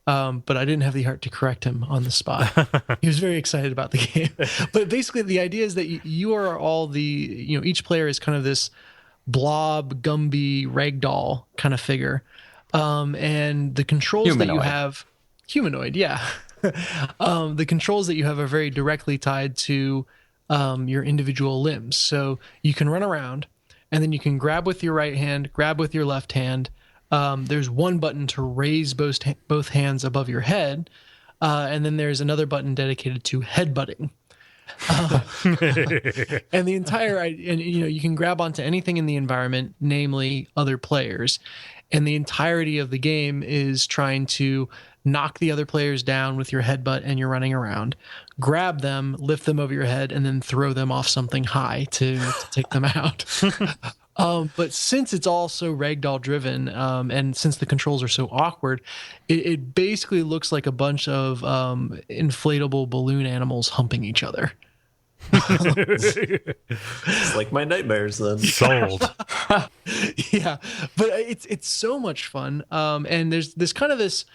But I didn't have the heart to correct him on the spot. He was very excited about the game. But basically, the idea is that you are all each player is kind of this blob, Gumby, ragdoll kind of figure. And the controls that you have, humanoid, yeah. The controls that you have are very directly tied to your individual limbs. So you can run around, and then you can grab with your right hand, grab with your left hand. There's one button to raise both hands above your head, and then there's another button dedicated to headbutting. And the entire, you can grab onto anything in the environment, namely other players, and the entirety of the game is trying to knock the other players down with your headbutt, and you're running around, grab them, lift them over your head, and then throw them off something high to take them out. But since it's all so ragdoll driven, and since the controls are so awkward, it basically looks like a bunch of inflatable balloon animals humping each other. It's like my nightmares then. Sold. Yeah, but it's so much fun. And there's kind of this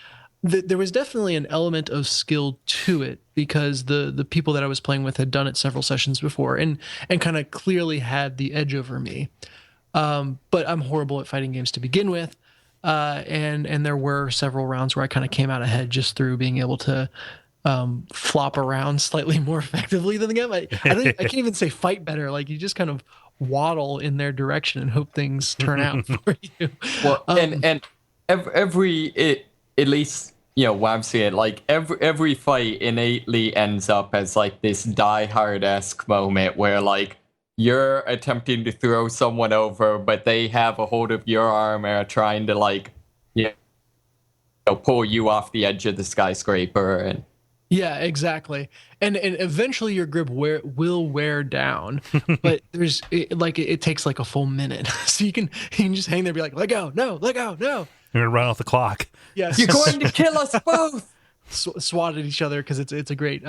There was definitely an element of skill to it because the people that I was playing with had done it several sessions before and kind of clearly had the edge over me. But I'm horrible at fighting games to begin with. And there were several rounds where I kind of came out ahead just through being able to flop around slightly more effectively than the game. I can't even say fight better. Like you just kind of waddle in their direction and hope things turn out for you. Well, and at least, what I'm seeing, like every fight innately ends up as like this Die Hard-esque moment where like you're attempting to throw someone over, but they have a hold of your arm and are trying to like, pull you off the edge of the skyscraper. And yeah, exactly. And eventually your grip will wear down, but it takes like a full minute. So you can just hang there and be like, let go, no. You're gonna run off the clock. Yes. You're going to kill us both. Swat at each other because it's a great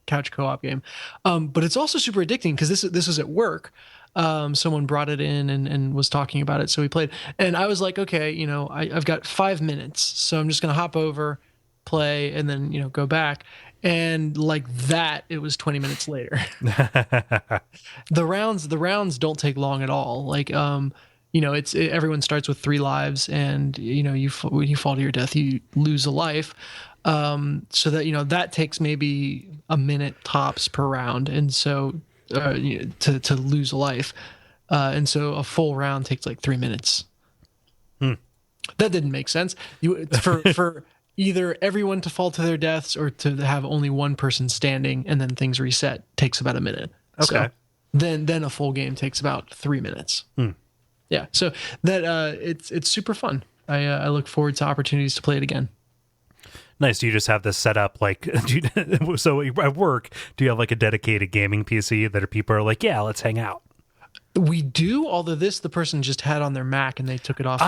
couch co-op game. But it's also super addicting because this was at work. Someone brought it in and was talking about it, so we played. And I was like, okay, I've got 5 minutes, so I'm just gonna hop over, play, and then go back. And like that, it was 20 minutes later. The rounds don't take long at all. Like everyone starts with 3 lives, and when you fall to your death, you lose a life. So that that takes maybe a minute tops per round, and so to lose a life, and so a full round takes like 3 minutes. That didn't make sense. For either everyone to fall to their deaths or to have only one person standing and then things reset takes about a minute. Okay. So then a full game takes about 3 minutes. Yeah. So that it's super fun. I look forward to opportunities to play it again. Nice. Do you just have this set up like, so at work, do you have like a dedicated gaming PC that people are like, yeah, let's hang out? We do, although the person just had on their Mac and they took it off to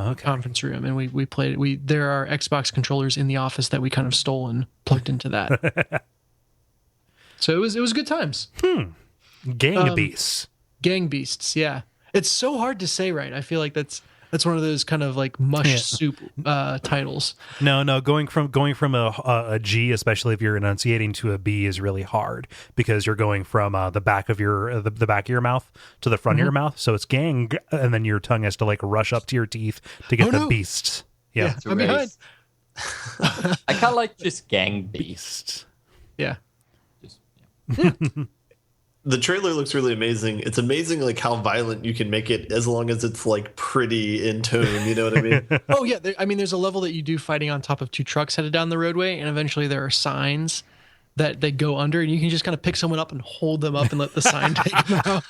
the conference room and we played it. There are Xbox controllers in the office that we kind of stole and plugged into that. So it was good times. Gang beasts. Gang beasts, yeah. It's so hard to say right. I feel like that's one of those kind of like mush soup titles. No, going from a G, especially if you're enunciating, to a B is really hard because you're going from the back of your mouth to the front of your mouth. So it's gang, and then your tongue has to like rush up to your teeth to get the beasts. Yeah, I'm behind. I kind of like just gang beasts. Yeah. The trailer looks really amazing. It's amazing like how violent you can make it as long as it's like pretty in tone, you know what I mean? Oh yeah, there's a level that you do fighting on top of 2 trucks headed down the roadway, and eventually there are signs that they go under, and you can just kind of pick someone up and hold them up and let the sign take them out.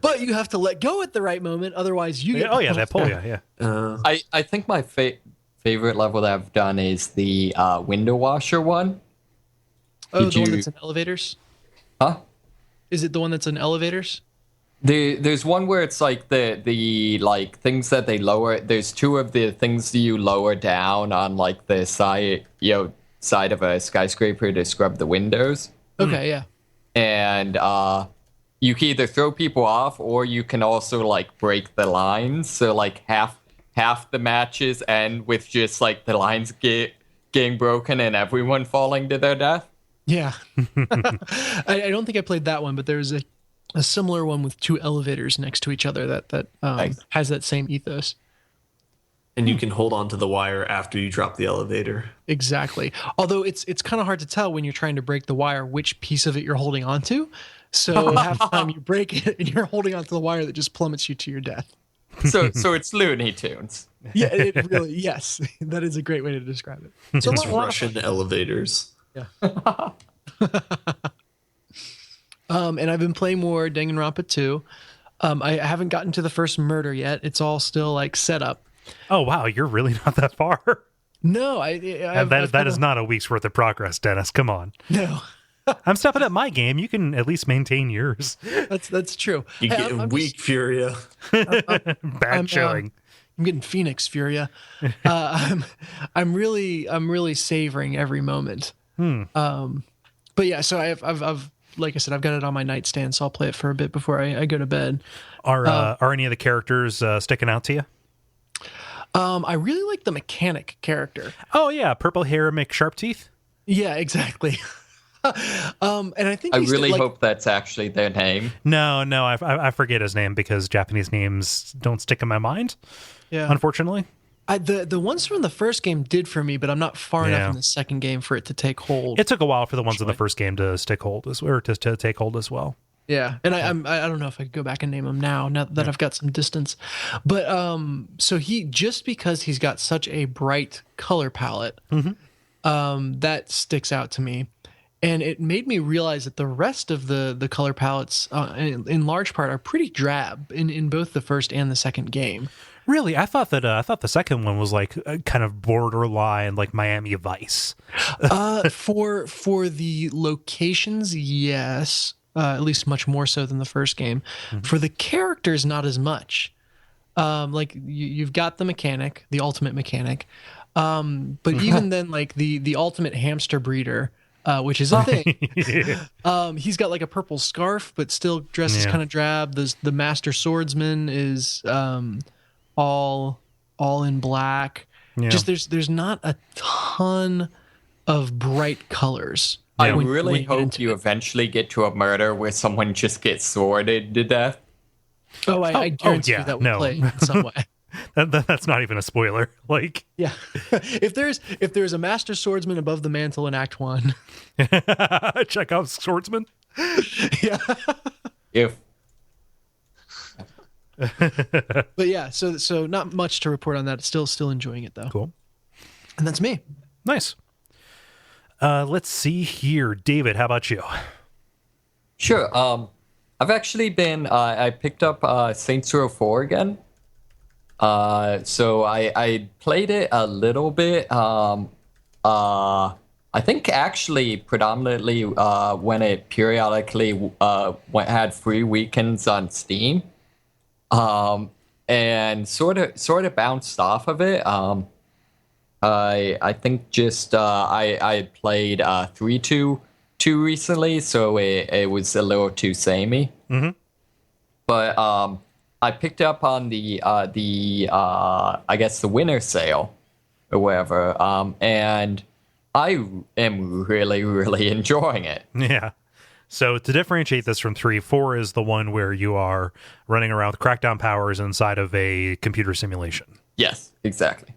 But you have to let go at the right moment, otherwise you get that pull yeah. I think my favorite level that I've done is the window washer one. Oh, the one that's in elevators? Huh? Is it the one that's in elevators? There's one where it's like the like things that they lower. There's 2 of the things you lower down on like the side of a skyscraper to scrub the windows. Okay, yeah. And you can either throw people off or you can also like break the lines. So like half the matches end with just like the lines getting broken and everyone falling to their death. Yeah. I don't think I played that one, but there's a similar one with 2 elevators next to each other that has that same ethos. And you can hold on to the wire after you drop the elevator. Exactly. Although it's kind of hard to tell when you're trying to break the wire which piece of it you're holding on to. So half the time you break it and you're holding onto the wire that just plummets you to your death. So it's Looney Tunes. Yeah, it really, yes. That is a great way to describe it. So it's Russian elevators. Yeah. And I've been playing more Danganronpa 2. I haven't gotten to the first murder yet. It's all still like set up. Oh wow, you're really not that far. No, that is not a week's worth of progress, Dennis. Come on. No. I'm stepping up my game. You can at least maintain yours. That's true. You get weak Furia. Bad showing. I'm getting Fenix Furia. I'm really savoring every moment. But yeah, so I've like I said, I've got it on my nightstand, so I'll play it for a bit before I go to bed. Are any of the characters sticking out to you? I really like the mechanic character. Oh yeah, purple hair, make sharp teeth. Yeah, exactly. And I think I really hope that's actually their name. No, I forget his name because Japanese names don't stick in my mind. Yeah, unfortunately. The ones from the first game did for me, but I'm not far enough in the second game for it to take hold. It took a while for the ones in the first game to stick hold to take hold as well. Yeah, and I don't know if I could go back and name him now that I've got some distance, but so he, just because he's got such a bright color palette, that sticks out to me, and it made me realize that the rest of the color palettes, in large part, are pretty drab in both the first and the second game. Really, I thought the second one was like kind of borderline like Miami Vice. For the locations, yes. At least much more so than the first game. For the characters, not as much. Like you've got the mechanic, the ultimate mechanic, but even then, like the ultimate hamster breeder, which is a thing. He's got like a purple scarf, but still dresses kind of drab. The master swordsman is all in black. Yeah. Just there's not a ton of bright colors. I really hope you eventually get to a murder where someone just gets sworded to death. Oh, I guarantee you that will play in some way. That's not even a spoiler. Like, yeah, if there's a master swordsman above the mantle in Act 1, Chekhov's swordsman. Yeah. If. But yeah, so not much to report on that. Still enjoying it though. Cool. And that's me. Nice. Let's see here. David, how about you? Sure. I've actually been, I picked up Saints Row 4 again. So I played it a little bit. I think actually predominantly when it periodically had free weekends on Steam. And sort of bounced off of it. I think just I played 3-2 recently, so it was a little too samey. Mm-hmm. But I picked up on the I guess the winter sale or whatever, and I am really enjoying it. Yeah. So to differentiate this from 3, 4 is the one where you are running around with crackdown powers inside of a computer simulation. Yes, exactly.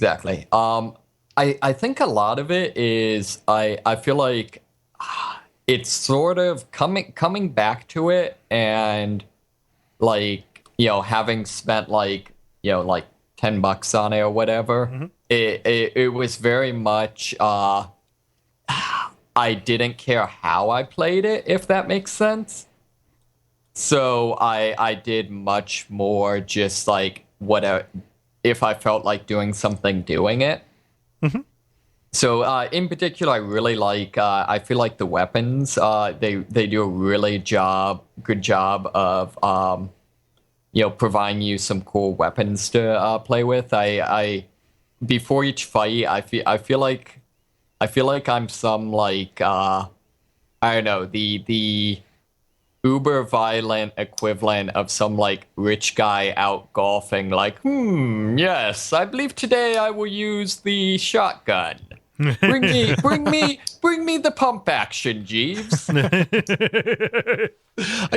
I think a lot of it is I feel like it's sort of coming back to it, and like, you know, having spent like, you know, like $10 on it or whatever, it was very much I didn't care how I played it, if that makes sense. So I did much more just like whatever. If I felt like doing something, doing it. Mm-hmm. So in particular, I really like, I feel like the weapons, they do a really good job of, you know, providing you some cool weapons to play with. I before each fight, I feel like I'm some like, I don't know, the uber violent equivalent of some like rich guy out golfing, like, yes, I believe today I will use the shotgun. Bring me the pump action, Jeeves. I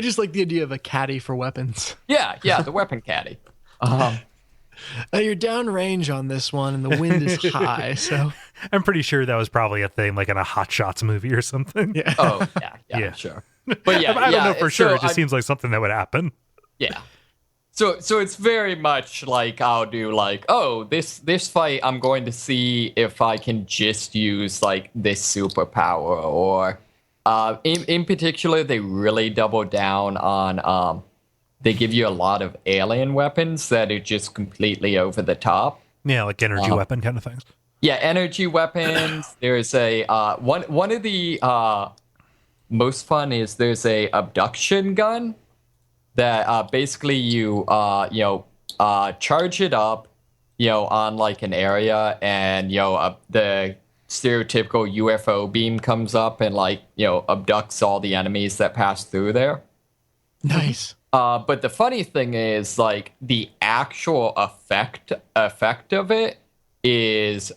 just like the idea of a caddy for weapons. Yeah, the weapon caddy. You're downrange on this one, and the wind is high, so I'm pretty sure that was probably a thing like in a Hot Shots movie or something. Yeah. Oh, yeah, sure. But yeah, I don't know for sure. It just seems like something that would happen. Yeah. So it's very much like I'll do like, oh, this fight I'm going to see if I can just use like this superpower, or in particular they really double down on they give you a lot of alien weapons that are just completely over the top. Yeah, like energy weapon kind of things. Yeah, energy weapons. There's a one of the most fun is there's a abduction gun that basically you charge it up, you know, on like an area, and you know the stereotypical UFO beam comes up and like, you know, abducts all the enemies that pass through there. Nice. But the funny thing is, like, the actual effect of it is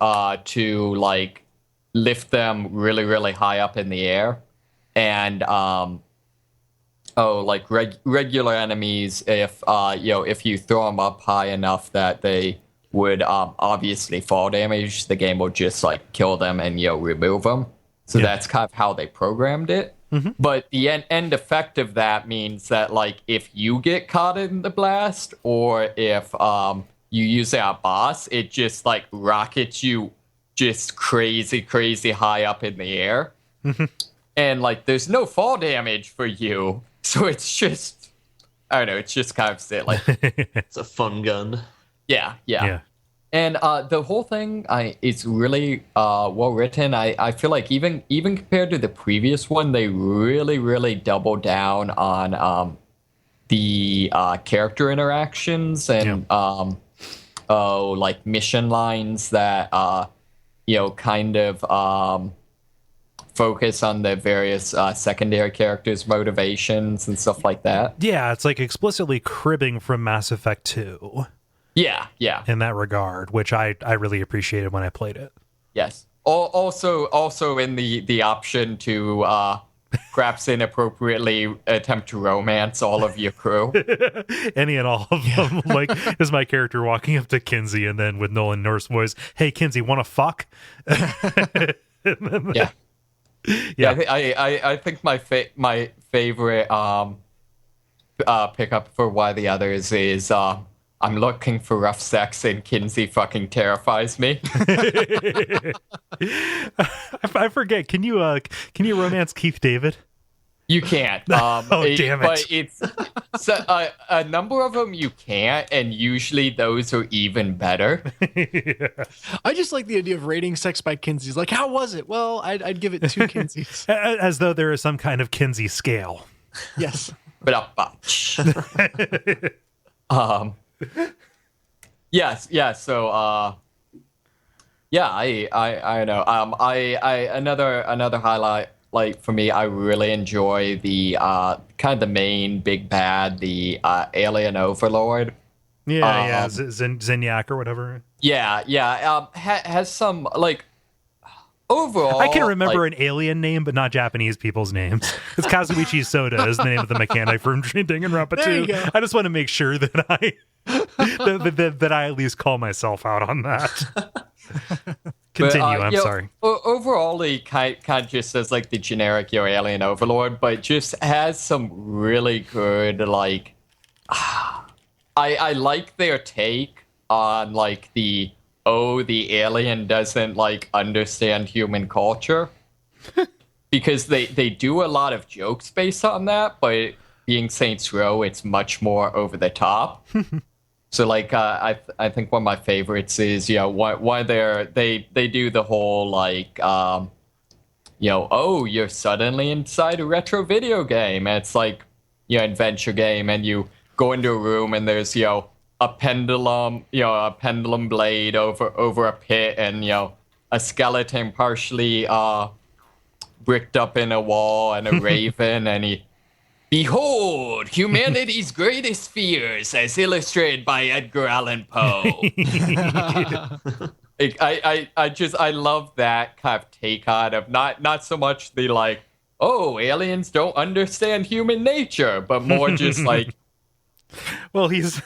to like lift them really, really high up in the air, and regular enemies, if if you throw them up high enough that they would obviously fall damage, the game will just like kill them and remove them. So that's kind of how they programmed it. Mm-hmm. But the end effect of that means that, like, if you get caught in the blast, or if you use a boss, it just like rockets you just crazy high up in the air. Mm-hmm. And like there's no fall damage for you, so it's just, I don't know, it's just kind of silly. It's a fun gun. Yeah. And the whole thing is really well written. I feel like even compared to the previous one, they really double down on the character interactions and like mission lines that kind of focus on the various secondary characters' motivations and stuff like that. Yeah, it's like explicitly cribbing from Mass Effect 2. Yeah. In that regard, which I really appreciated when I played it. Yes. Also in the option to perhaps inappropriately attempt to romance all of your crew. Any and all of them. Like, is my character walking up to Kinsey and then with Nolan North's voice, "Hey, Kinsey, want to fuck?" Yeah. I think my favorite pickup for Why the Others is I'm looking for rough sex and Kinsey fucking terrifies me. I forget. Can you romance Keith David? You can't. Damn it! But it's a number of them you can't, and usually those are even better. Yeah. I just like the idea of rating Sex by Kinsey's. Like, how was it? Well, I'd give it 2 Kinseys. As though there is some kind of Kinsey scale. Yes. But yes, yeah. So, I know. Another highlight, like for me, I really enjoy the kind of the main big bad, the alien overlord. Yeah, Zinyak or whatever. Yeah. Has some like. Overall, I can remember an alien name, but not Japanese people's names. It's Kazuichi Soda is the name of the mechanic from Danganronpa 2. I just want to make sure that I at least call myself out on that. Continue. I'm sorry. Overall, he kind of just says like the generic alien overlord, but just has some really good like. I like their take on like the alien doesn't like understand human culture, because they do a lot of jokes based on that, but being Saints Row, it's much more over the top. So like I think one of my favorites is why they do the whole like you're suddenly inside a retro video game, and it's like adventure game, and you go into a room and there's a pendulum blade over a pit, and a skeleton partially bricked up in a wall, and a raven, and behold humanity's greatest fears as illustrated by Edgar Allan Poe. I love that kind of take on of not so much the like, oh, aliens don't understand human nature, but more just like, well, he's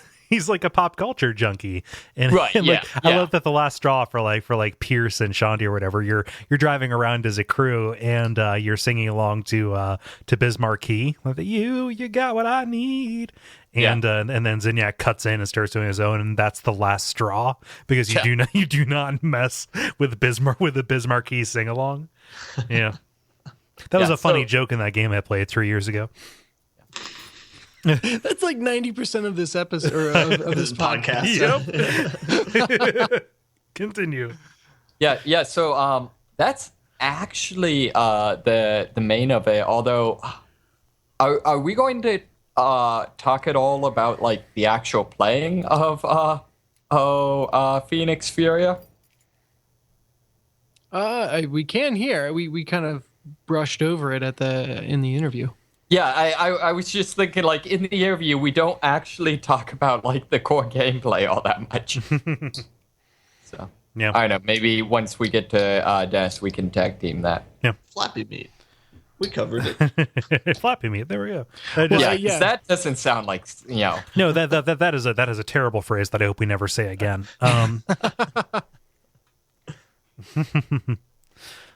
like a pop culture junkie, and right. And I love that the last straw for Pierce and Shanti or whatever. You're driving around as a crew, and you're singing along to Bismarcky, like you got what I need, and then Zinyak cuts in and starts doing his own, and that's the last straw, because you do not mess with the Bismarcky sing along. Yeah, that was a funny joke in that game I played 3 years ago. That's like 90% of this episode or of this podcast. Yep. Continue. Yeah. So that's actually the main of it. Although, are we going to talk at all about like the actual playing of Fenix Furia? We can here. We kind of brushed over it in the interview. Yeah, I was just thinking, like, in the interview, we don't actually talk about, like, the core gameplay all that much. So, Yeah. I don't know. Maybe once we get to Dennis, we can tag team that. Yeah. Flappy meat. We covered it. Flappy meat. There we go. Yeah, 'cause that doesn't sound like, No, that is a terrible phrase that I hope we never say again.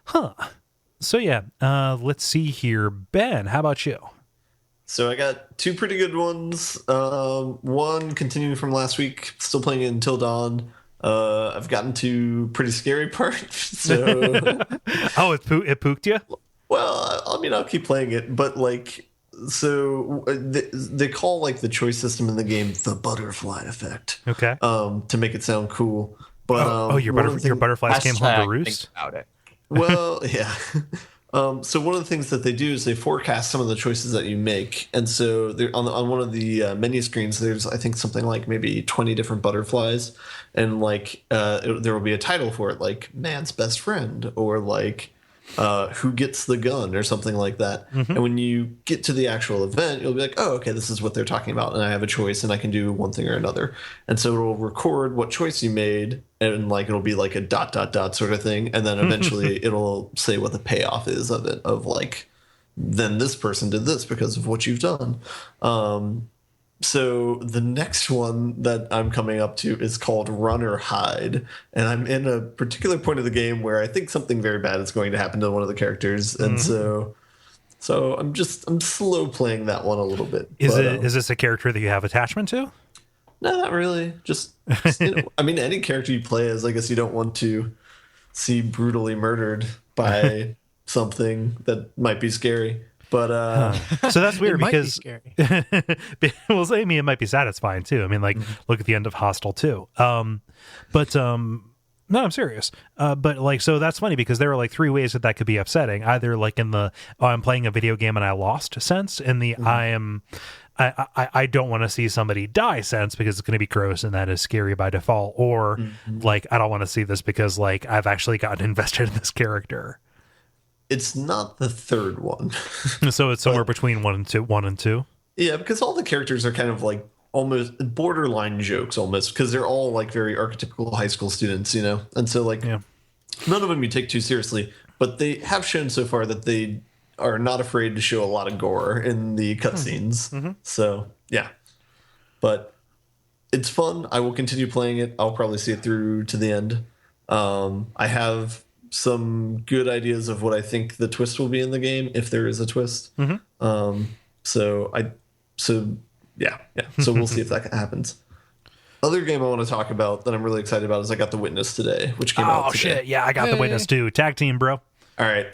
Huh. So yeah, let's see here. Ben, how about you? So I got two pretty good ones. One continuing from last week, still playing it Until Dawn. I've gotten to pretty scary part. So, Oh, it pooked you? well, I mean, I'll keep playing it, but like, so they call like the choice system in the game the butterfly effect. Okay. To make it sound cool. But your butterflies came home to roost. About it. Well, yeah. So one of the things that they do is they forecast some of the choices that you make, and so on one of the menu screens, there's I think something like maybe 20 different butterflies, and like there will be a title for it, like "Man's Best Friend" or like "Who Gets the Gun" or something like that. Mm-hmm. And when you get to the actual event, you'll be like, "Oh, okay, this is what they're talking about," and I have a choice, and I can do one thing or another. And so it'll record what choice you made, and like it'll be like a ... sort of thing, and then eventually it'll say what the payoff is of it, of like, then this person did this because of what you've done. So the next one that I'm coming up to is called Run or Hide, and I'm in a particular point of the game where I think something very bad is going to happen to one of the characters, and so I'm slow playing that one a little bit. Is this a character that you have attachment to? No, not really. Just I mean, any character you play as, I guess you don't want to see brutally murdered by something that might be scary. But so that's weird because well, I mean, it might be satisfying too. I mean, like, look at the end of Hostel 2. No, I'm serious. But like, so that's funny because there are like three ways that could be upsetting. Either like in the I'm playing a video game and I lost sense, in the I don't want to see somebody die sense because it's going to be gross and that is scary by default. Or like, I don't want to see this because like I've actually gotten invested in this character. It's not the third one. So it's somewhere between one and two. Yeah, because all the characters are kind of like almost borderline jokes almost, because they're all like very archetypical high school students, you know? And so like none of them you take too seriously, but they have shown so far that they are not afraid to show a lot of gore in the cutscenes. Mm-hmm. So yeah, but it's fun. I will continue playing it. I'll probably see it through to the end. I have some good ideas of what I think the twist will be in the game, if there is a twist. Mm-hmm. So we'll see if that happens. Other game I want to talk about that I'm really excited about is I got The Witness today, which came out today. Shit, yeah, I got The Witness too. Tag team, bro. All right,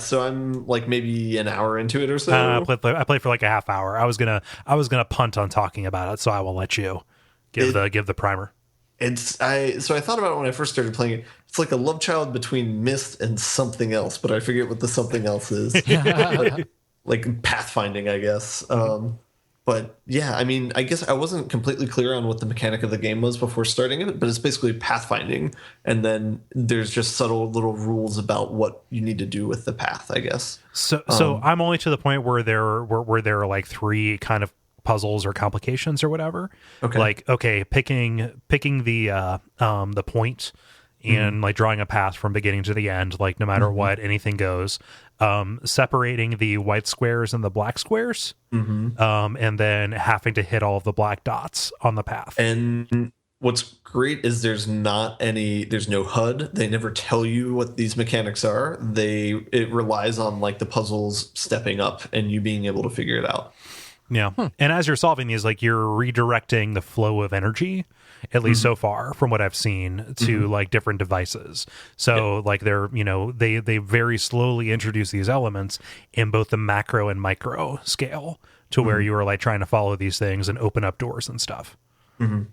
so I'm like maybe an hour into it or so. I played for like a half hour. I was gonna punt on talking about it, so I will let you give the primer. So I thought about it when I first started playing it. It's like a love child between Myst and something else, but I forget what the something else is. like pathfinding, I guess. But yeah, I mean, I guess I wasn't completely clear on what the mechanic of the game was before starting it, but it's basically pathfinding, and then there's just subtle little rules about what you need to do with the path, I guess. So I'm only to the point where there are like three kind of puzzles or complications or whatever. Okay. Like, okay, picking the point and like drawing a path from beginning to the end, like no matter what, anything goes. Separating the white squares and the black squares, and then having to hit all of the black dots on the path. And what's great is there's no HUD. They never tell you what these mechanics are. It relies on like the puzzles stepping up and you being able to figure it out. Yeah. And as you're solving these, like you're redirecting the flow of energy, at least so far from what I've seen, to like different devices. So like they very slowly introduce these elements in both the macro and micro scale to where you are like trying to follow these things and open up doors and stuff. Yeah.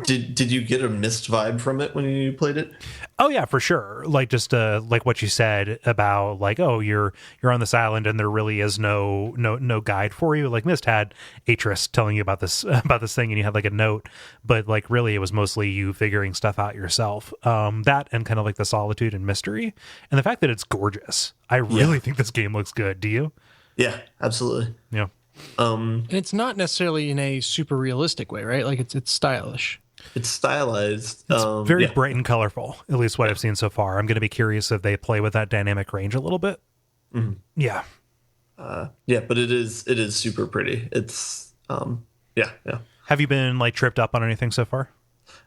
Did you get a Myst vibe from it when you played it? Oh yeah, for sure. Like just like what you said about like, oh, you're on this island and there really is no guide for you. Like Myst had Atris telling you about this thing and you had like a note, but like really it was mostly you figuring stuff out yourself. That and kind of like the solitude and mystery and the fact that it's gorgeous. I really think this game looks good. Do you? Yeah, absolutely. Yeah. And it's not necessarily in a super realistic way, right? Like it's stylish. It's stylized. It's very bright and colorful, at least what I've seen so far. I'm going to be curious if they play with that dynamic range a little bit. Mm-hmm. Yeah. Yeah, but it is super pretty. It's yeah. Have you been like tripped up on anything so far?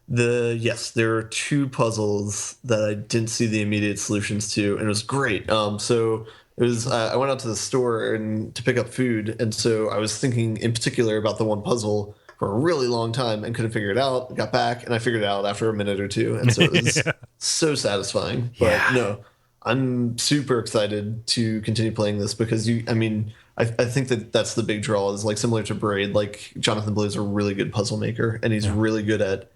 Yes, there are two puzzles that I didn't see the immediate solutions to, and it was great. So it was I went out to the store and to pick up food, and so I was thinking in particular about the one puzzle for a really long time and couldn't figure it out. Got back and I figured it out after a minute or two, and so it was so satisfying. But no, I'm super excited to continue playing this because I think that's the big draw is like similar to Braid. Like Jonathan Blow is a really good puzzle maker, and he's really good at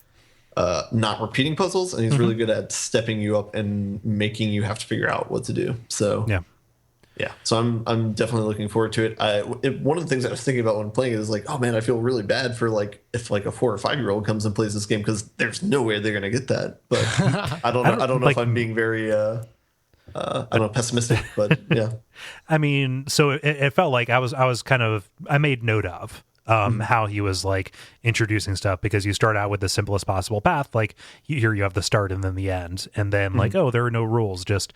not repeating puzzles, and he's really good at stepping you up and making you have to figure out what to do. So so I'm definitely looking forward to it. One of the things I was thinking about when playing it is like, oh man, I feel really bad for like if like a 4 or 5 year old comes and plays this game because there's no way they're gonna get that. But I don't know if I'm being very I don't know, pessimistic, but yeah. I mean, so it felt like I made note of how he was like introducing stuff, because you start out with the simplest possible path, like here you have the start and then the end, and then like, oh, there are no rules, just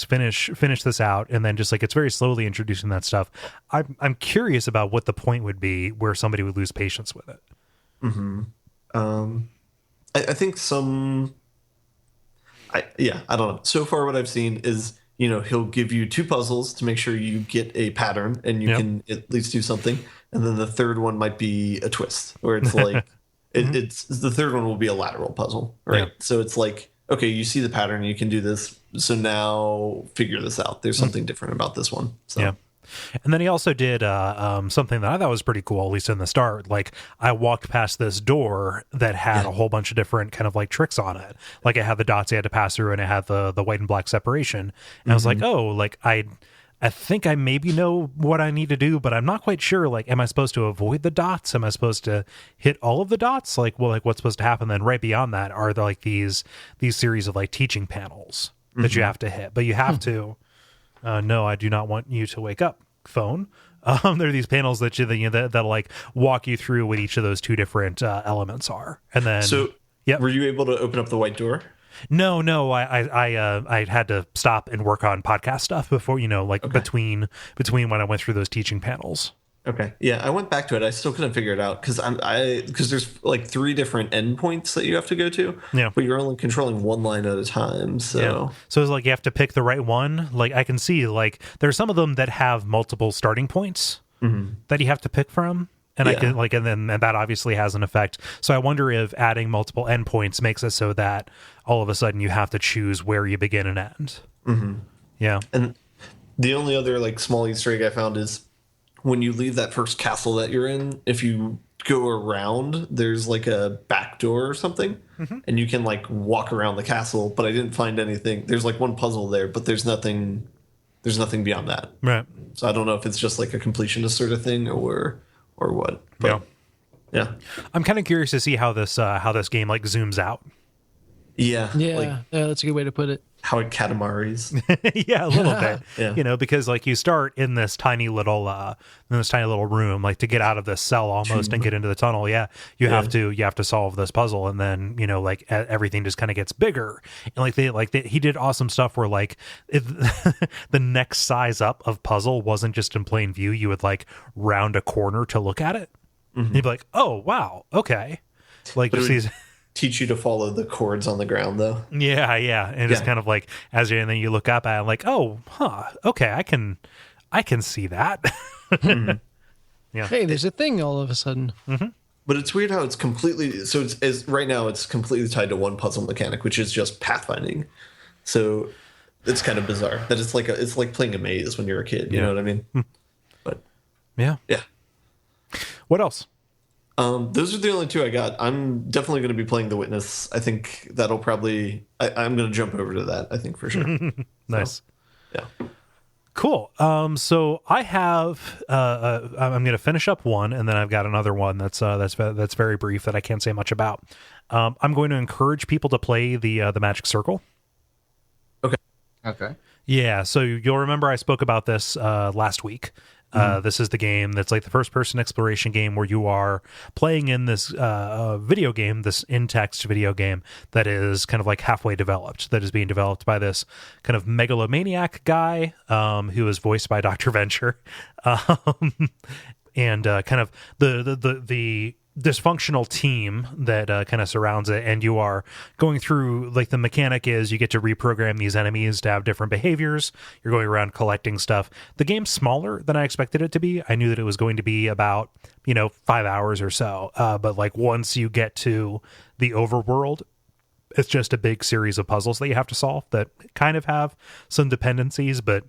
finish this out, and then just like it's very slowly introducing that stuff. I'm curious about what the point would be where somebody would lose patience with it. I think I don't know. So far what I've seen is, he'll give you 2 puzzles to make sure you get a pattern and you can at least do something. And then the third one might be a twist where it's like, it's the third one will be a lateral puzzle, right? Yeah. So it's like, okay, you see the pattern, you can do this. So now figure this out. There's something different about this one. So. Yeah. And then he also did something that I thought was pretty cool, at least in the start. Like, I walked past this door that had a whole bunch of different kind of like tricks on it. Like, it had the dots you had to pass through, and it had the white and black separation. And I was like, oh, like I think I maybe know what I need to do, but I'm not quite sure. Like, am I supposed to avoid the dots? Am I supposed to hit all of the dots? Like, well, like what's supposed to happen? Then right beyond that are there like these series of like teaching panels that you have to hit, but you have to. No, I do not want you to wake up, phone. There are these panels that that'll like walk you through what each of those 2 different elements are, and then. So, were you able to open up the white door? No, I had to stop and work on podcast stuff before, between when I went through those teaching panels. Okay. Yeah, I went back to it. I still couldn't figure it out because there's like 3 different endpoints that you have to go to. Yeah. But you're only controlling one line at a time. So So it's like you have to pick the right one. Like, I can see like there's some of them that have multiple starting points that you have to pick from. And I can like, and that obviously has an effect. So I wonder if adding multiple endpoints makes it so that all of a sudden you have to choose where you begin and end. Yeah. And the only other like small Easter egg I found is when you leave that first castle that you're in, if you go around, there's like a back door or something, and you can like walk around the castle. But I didn't find anything. There's like one puzzle there, but there's nothing beyond that. Right. So I don't know if it's just like a completionist sort of thing or what. But, yeah. I'm kind of curious to see how this game like zooms out. Yeah, that's a good way to put it. How it Katamaris. Yeah, a little bit. Because like you start in this tiny little room, like to get out of this cell almost and get into the tunnel. Yeah, you have to solve this puzzle, and then like everything just kind of gets bigger. And he did awesome stuff where like the next size up of puzzle wasn't just in plain view. You would like round a corner to look at it. And you'd be like, oh wow, okay. Like you see. Teach you to follow the chords on the ground though. Yeah, and it's kind of like and then you look up at it, like, oh, okay, I can see that. Yeah. Hey, there's a thing all of a sudden. But it's weird how it's completely right now it's completely tied to one puzzle mechanic, which is just pathfinding. So it's kind of bizarre that it's like playing a maze when you're a kid. You know what I mean? But yeah. What else? Those are the only 2 I got. I'm definitely going to be playing The Witness. I think that'll probably... I'm going to jump over to that, I think, for sure. Nice. So, yeah. Cool. So I have... I'm going to finish up one, and then I've got another one that's very brief that I can't say much about. I'm going to encourage people to play the Magic Circle. Okay. Yeah, so you'll remember I spoke about this last week. This is the game that's like the first-person exploration game where you are playing in this video game, this in-text video game that is kind of like halfway developed, that is being developed by this kind of megalomaniac guy who is voiced by Dr. Venture. And kind of the dysfunctional team that kind of surrounds it, and you are going through, like, the mechanic is you get to reprogram these enemies to have different behaviors. You're going around collecting stuff. The game's smaller than I expected it to be. I knew that it was going to be about 5 hours or so, but like once you get to the overworld, it's just a big series of puzzles that you have to solve that kind of have some dependencies, but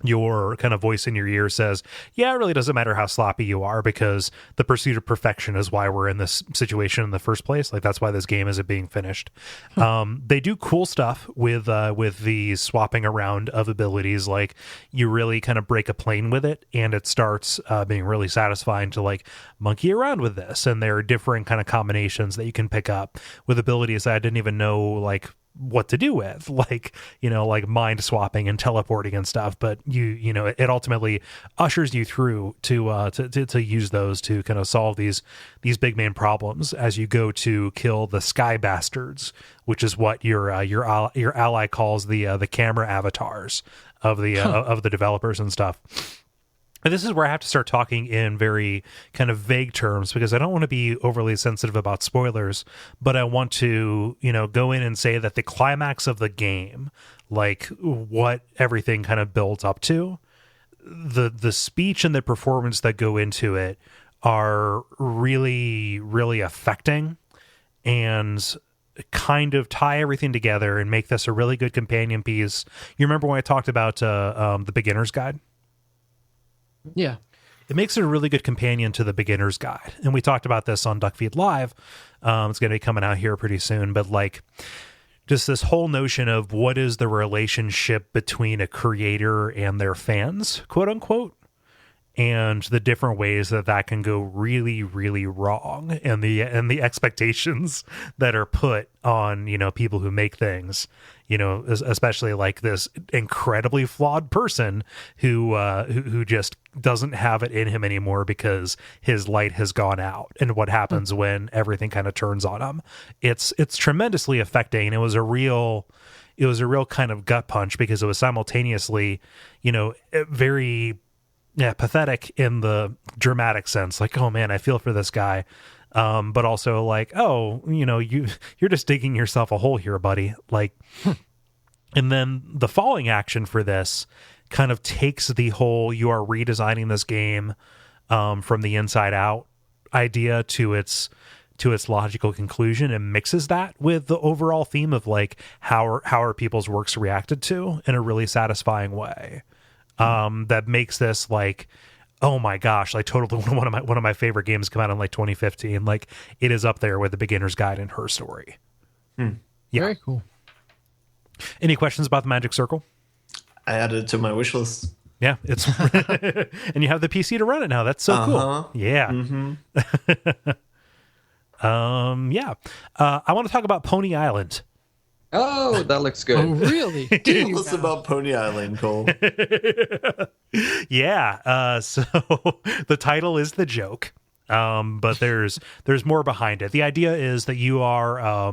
your kind of voice in your ear says, yeah, it really doesn't matter how sloppy you are, because the pursuit of perfection is why we're in this situation in the first place. Like, that's why this game isn't being finished. They do cool stuff with the swapping around of abilities. Like, you really kind of break a plane with it, and it starts being really satisfying to like monkey around with this. And there are different kind of combinations that you can pick up with abilities that I didn't even know like what to do with, like like mind swapping and teleporting and stuff, but it ultimately ushers you through to use those to kind of solve these big main problems as you go to kill the sky bastards, which is what your ally calls the camera avatars of the of the developers and stuff. And this is where I have to start talking in very kind of vague terms, because I don't want to be overly sensitive about spoilers, but I want to, go in and say that the climax of the game, like what everything kind of builds up to, the speech and the performance that go into it are really, really affecting and kind of tie everything together and make this a really good companion piece. You remember when I talked about the beginner's guide? Yeah. It makes it a really good companion to the beginner's guide. And we talked about this on Duckfeed Live. It's going to be coming out here pretty soon. But like, just this whole notion of what is the relationship between a creator and their fans, quote unquote, and the different ways that can go really, really wrong, and the expectations that are put on, people who make things, especially like this incredibly flawed person who just doesn't have it in him anymore because his light has gone out, and what happens when everything kind of turns on him. It's tremendously affecting. It was a real kind of gut punch, because it was simultaneously, very pathetic in the dramatic sense, like, oh man, I feel for this guy, but also like, oh, you're just digging yourself a hole here, buddy. Like, and then the falling action for this kind of takes the whole you are redesigning this game from the inside out idea to its logical conclusion, and mixes that with the overall theme of like how are people's works reacted to in a really satisfying way. That makes this like, oh my gosh, like totally one of my favorite games come out in like 2015. Like, it is up there with the beginner's guide and Her Story. Yeah. Very cool. Any questions about the Magic Circle? I added it to my wish list. Yeah, it's and you have the PC to run it now. That's so cool. Yeah. Mm-hmm. Yeah. I want to talk about Pony Island. Oh, that looks good. Oh, really? Tell us about Pony Island, Cole. Yeah. So the title is the joke. But there's more behind it. The idea is that you are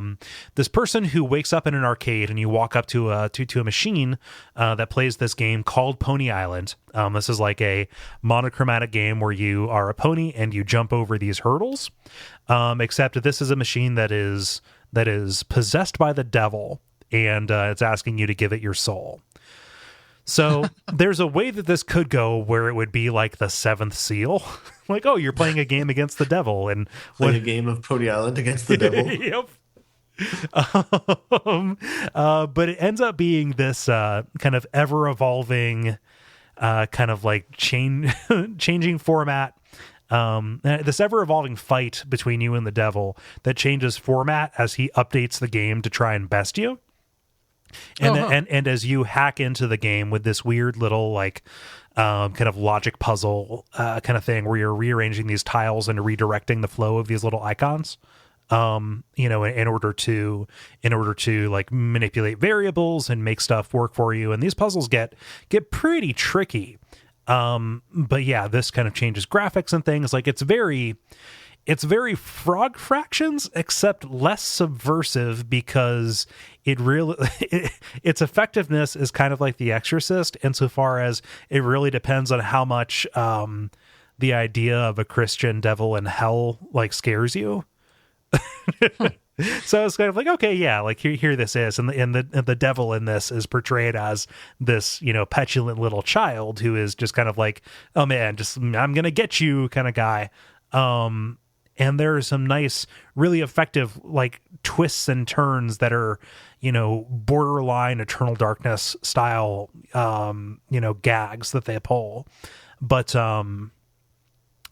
this person who wakes up in an arcade, and you walk up to a machine that plays this game called Pony Island. This is like a monochromatic game where you are a pony and you jump over these hurdles. Except this is a machine that is possessed by the devil, and it's asking you to give it your soul. So there's a way that this could go where it would be like the seventh seal. Like, oh, you're playing a game against the devil, and a game of Pony Island against the devil. Yep. But it ends up being this kind of ever evolving, kind of like changing format. This ever evolving fight between you and the devil that changes format as he updates the game to try and best you. And as you hack into the game with this weird little like kind of logic puzzle kind of thing where you're rearranging these tiles and redirecting the flow of these little icons, in order to like manipulate variables and make stuff work for you. And these puzzles get pretty tricky. But yeah, this kind of changes graphics and things. Like it's very Frog Fractions, except less subversive, because its effectiveness is kind of like The Exorcist, insofar as it really depends on how much the idea of a Christian devil in hell like scares you. So it's kind of like, okay, yeah, like here this is, and the devil in this is portrayed as this, you know, petulant little child who is just kind of like, oh man, just I'm gonna get you kind of guy. And there are some nice, really effective like twists and turns that are, you know, borderline Eternal Darkness style, you know, gags that they pull. But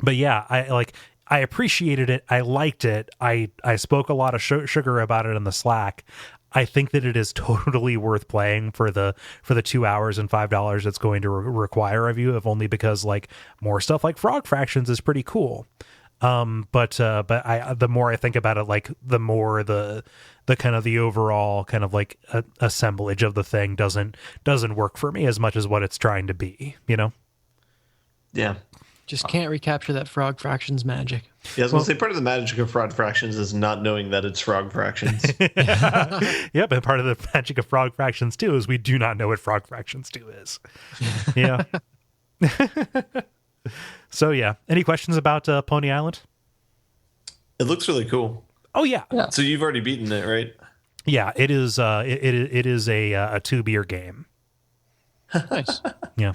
yeah, I appreciated it. I liked it. I spoke a lot of sugar about it in the Slack. I think that it is totally worth playing for the 2 hours and $5 it's going to require of you, if only because like more stuff like Frog Fractions is pretty cool. But the more I think about it, like the more the kind of the overall kind of like assemblage of the thing doesn't work for me as much as what it's trying to be, you know? Yeah. Just can't recapture that Frog Fractions magic. Yeah, I was going to say, part of the magic of Frog Fractions is not knowing that it's Frog Fractions. Yep, and part of the magic of Frog Fractions 2 is we do not know what Frog Fractions 2 is. Yeah. So, yeah. Any questions about Pony Island? It looks really cool. Oh, yeah. So you've already beaten it, right? Yeah, it is it is a 2-beer game. Nice. Yeah.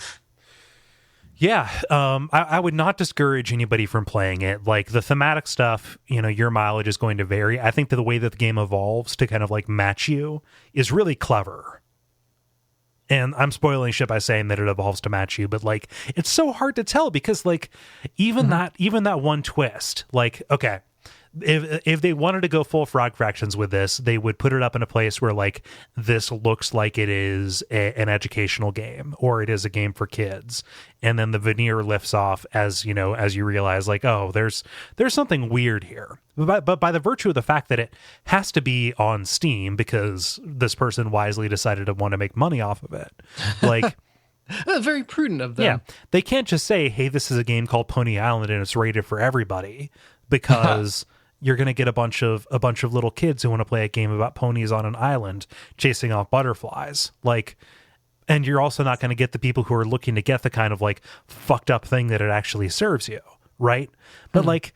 Yeah, I would not discourage anybody from playing it. Like the thematic stuff, you know, your mileage is going to vary. I think that the way that the game evolves to kind of like match you is really clever. And I'm spoiling shit by saying that it evolves to match you, but like it's so hard to tell because like even that one twist, like okay, if they wanted to go full Frog Fractions with this, they would put it up in a place where like this looks like it is an educational game or it is a game for kids, and then the veneer lifts off as you know, as you realize like, oh, there's something weird here. But by the virtue of the fact that it has to be on Steam because this person wisely decided to want to make money off of it, like. Very prudent of them. Yeah, they can't just say, hey, this is a game called Pony Island and it's rated for everybody, because you're going to get a bunch of little kids who want to play a game about ponies on an island chasing off butterflies. Like, and you're also not going to get the people who are looking to get the kind of like fucked up thing that it actually serves you, right? But like,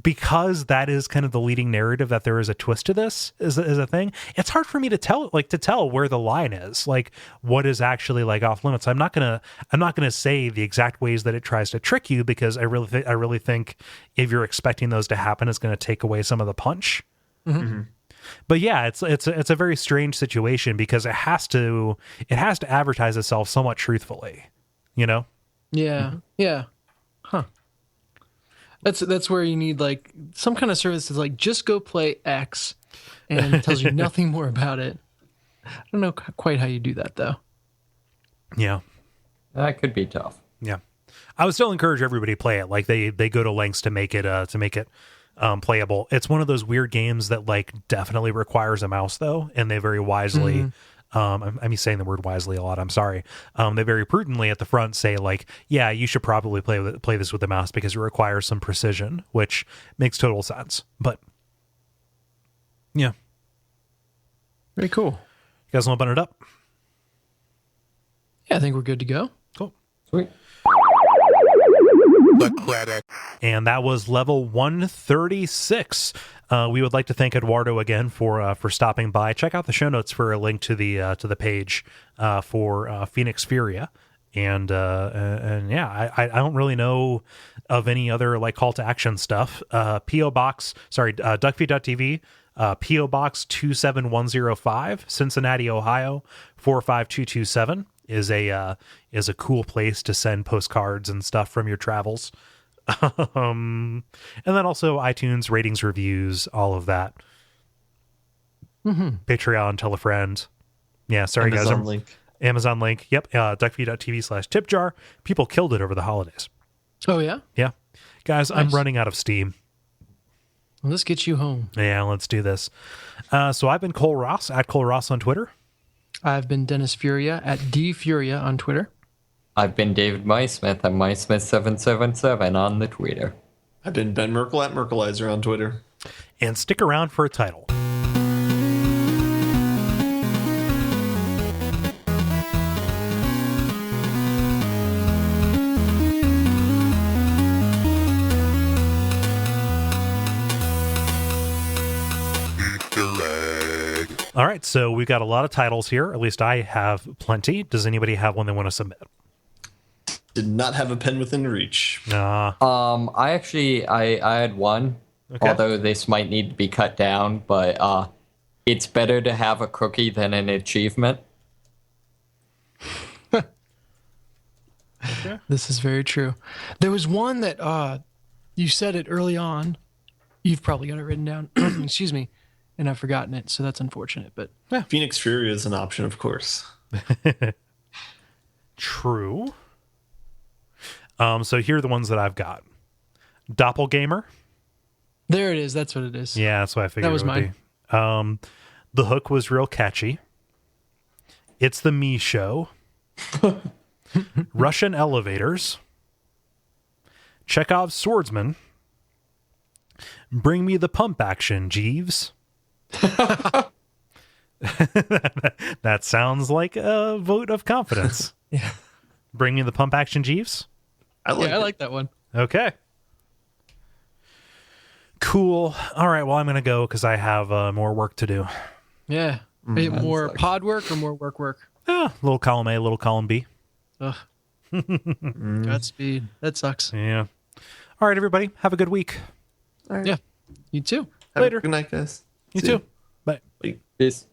because that is kind of the leading narrative, that there is a twist to this is a thing. It's hard for me to tell where the line is, like what is actually like off limits. I'm not gonna say the exact ways that it tries to trick you, because I really think if you're expecting those to happen, it's going to take away some of the punch. Mm-hmm. But yeah, it's a very strange situation because it has to advertise itself somewhat truthfully, you know? Yeah. Mm-hmm. Yeah. Huh. That's where you need like some kind of service that's like, just go play X, and it tells you nothing more about it. I don't know quite how you do that though. Yeah. That could be tough. Yeah. I would still encourage everybody to play it. Like they go to lengths to make it playable. It's one of those weird games that like definitely requires a mouse though, and they very wisely I'm saying the word wisely a lot. I'm sorry. They very prudently at the front say like, yeah, you should probably play this with the mouse because it requires some precision, which makes total sense. But yeah, very cool. You guys want to button it up? Yeah, I think we're good to go. Cool. Sweet. The credit. And that was level 136. We would like to thank Eduardo again for stopping by. Check out the show notes for a link to the page for Fenix Furia. And yeah, I don't really know of any other like call to action stuff. PO Box, Duckfeed.tv, PO Box 27105, Cincinnati, Ohio 45227 is a cool place to send postcards and stuff from your travels. And then also iTunes ratings, reviews, all of that. Patreon, tell a friend. Yeah, sorry Amazon guys. link. Amazon link. Yep. Duckfeed.tv/tipjar. People killed it over the holidays. Oh yeah? Yeah. Guys, nice. I'm running out of steam. Well, let's get you home. Yeah, let's do this. So I've been Kole Ross, at Kole Ross on Twitter. I've been Dennis Furia, at DFuria on Twitter. I've been David Mysmith. I'm Mysmith777 on the Twitter. I've been Ben Merkel at Merkelizer on Twitter. And stick around for a title. All right, so we've got a lot of titles here. At least I have plenty. Does anybody have one they want to submit? Did not have a pen within reach. I had one, Okay. although this might need to be cut down, but it's better to have a cookie than an achievement. This is very true. There was one that you said it early on. You've probably got it written down. Excuse me. And I've forgotten it, so that's unfortunate. But Fenix Furia is an option, of course. True. So here are the ones that I've got. Doppelganger. there it is. That's what it is. Yeah, that's what I figured That was it would mine. be. The hook was real catchy. It's the Me Show. Russian Elevators. Chekhov's Swordsman. Bring me the pump action, Jeeves. That sounds like a vote of confidence. Yeah. Bring me the pump action, Jeeves. I like that one. Okay. Cool. All right. Well, I'm going to go because I have more work to do. Yeah. More pod work or more work? Little column A, little column B. Ugh. Godspeed. That sucks. Yeah. All right, everybody. Have a good week. Yeah. You too. Have Later. a good night, guys. You See too. ya. Bye. Peace.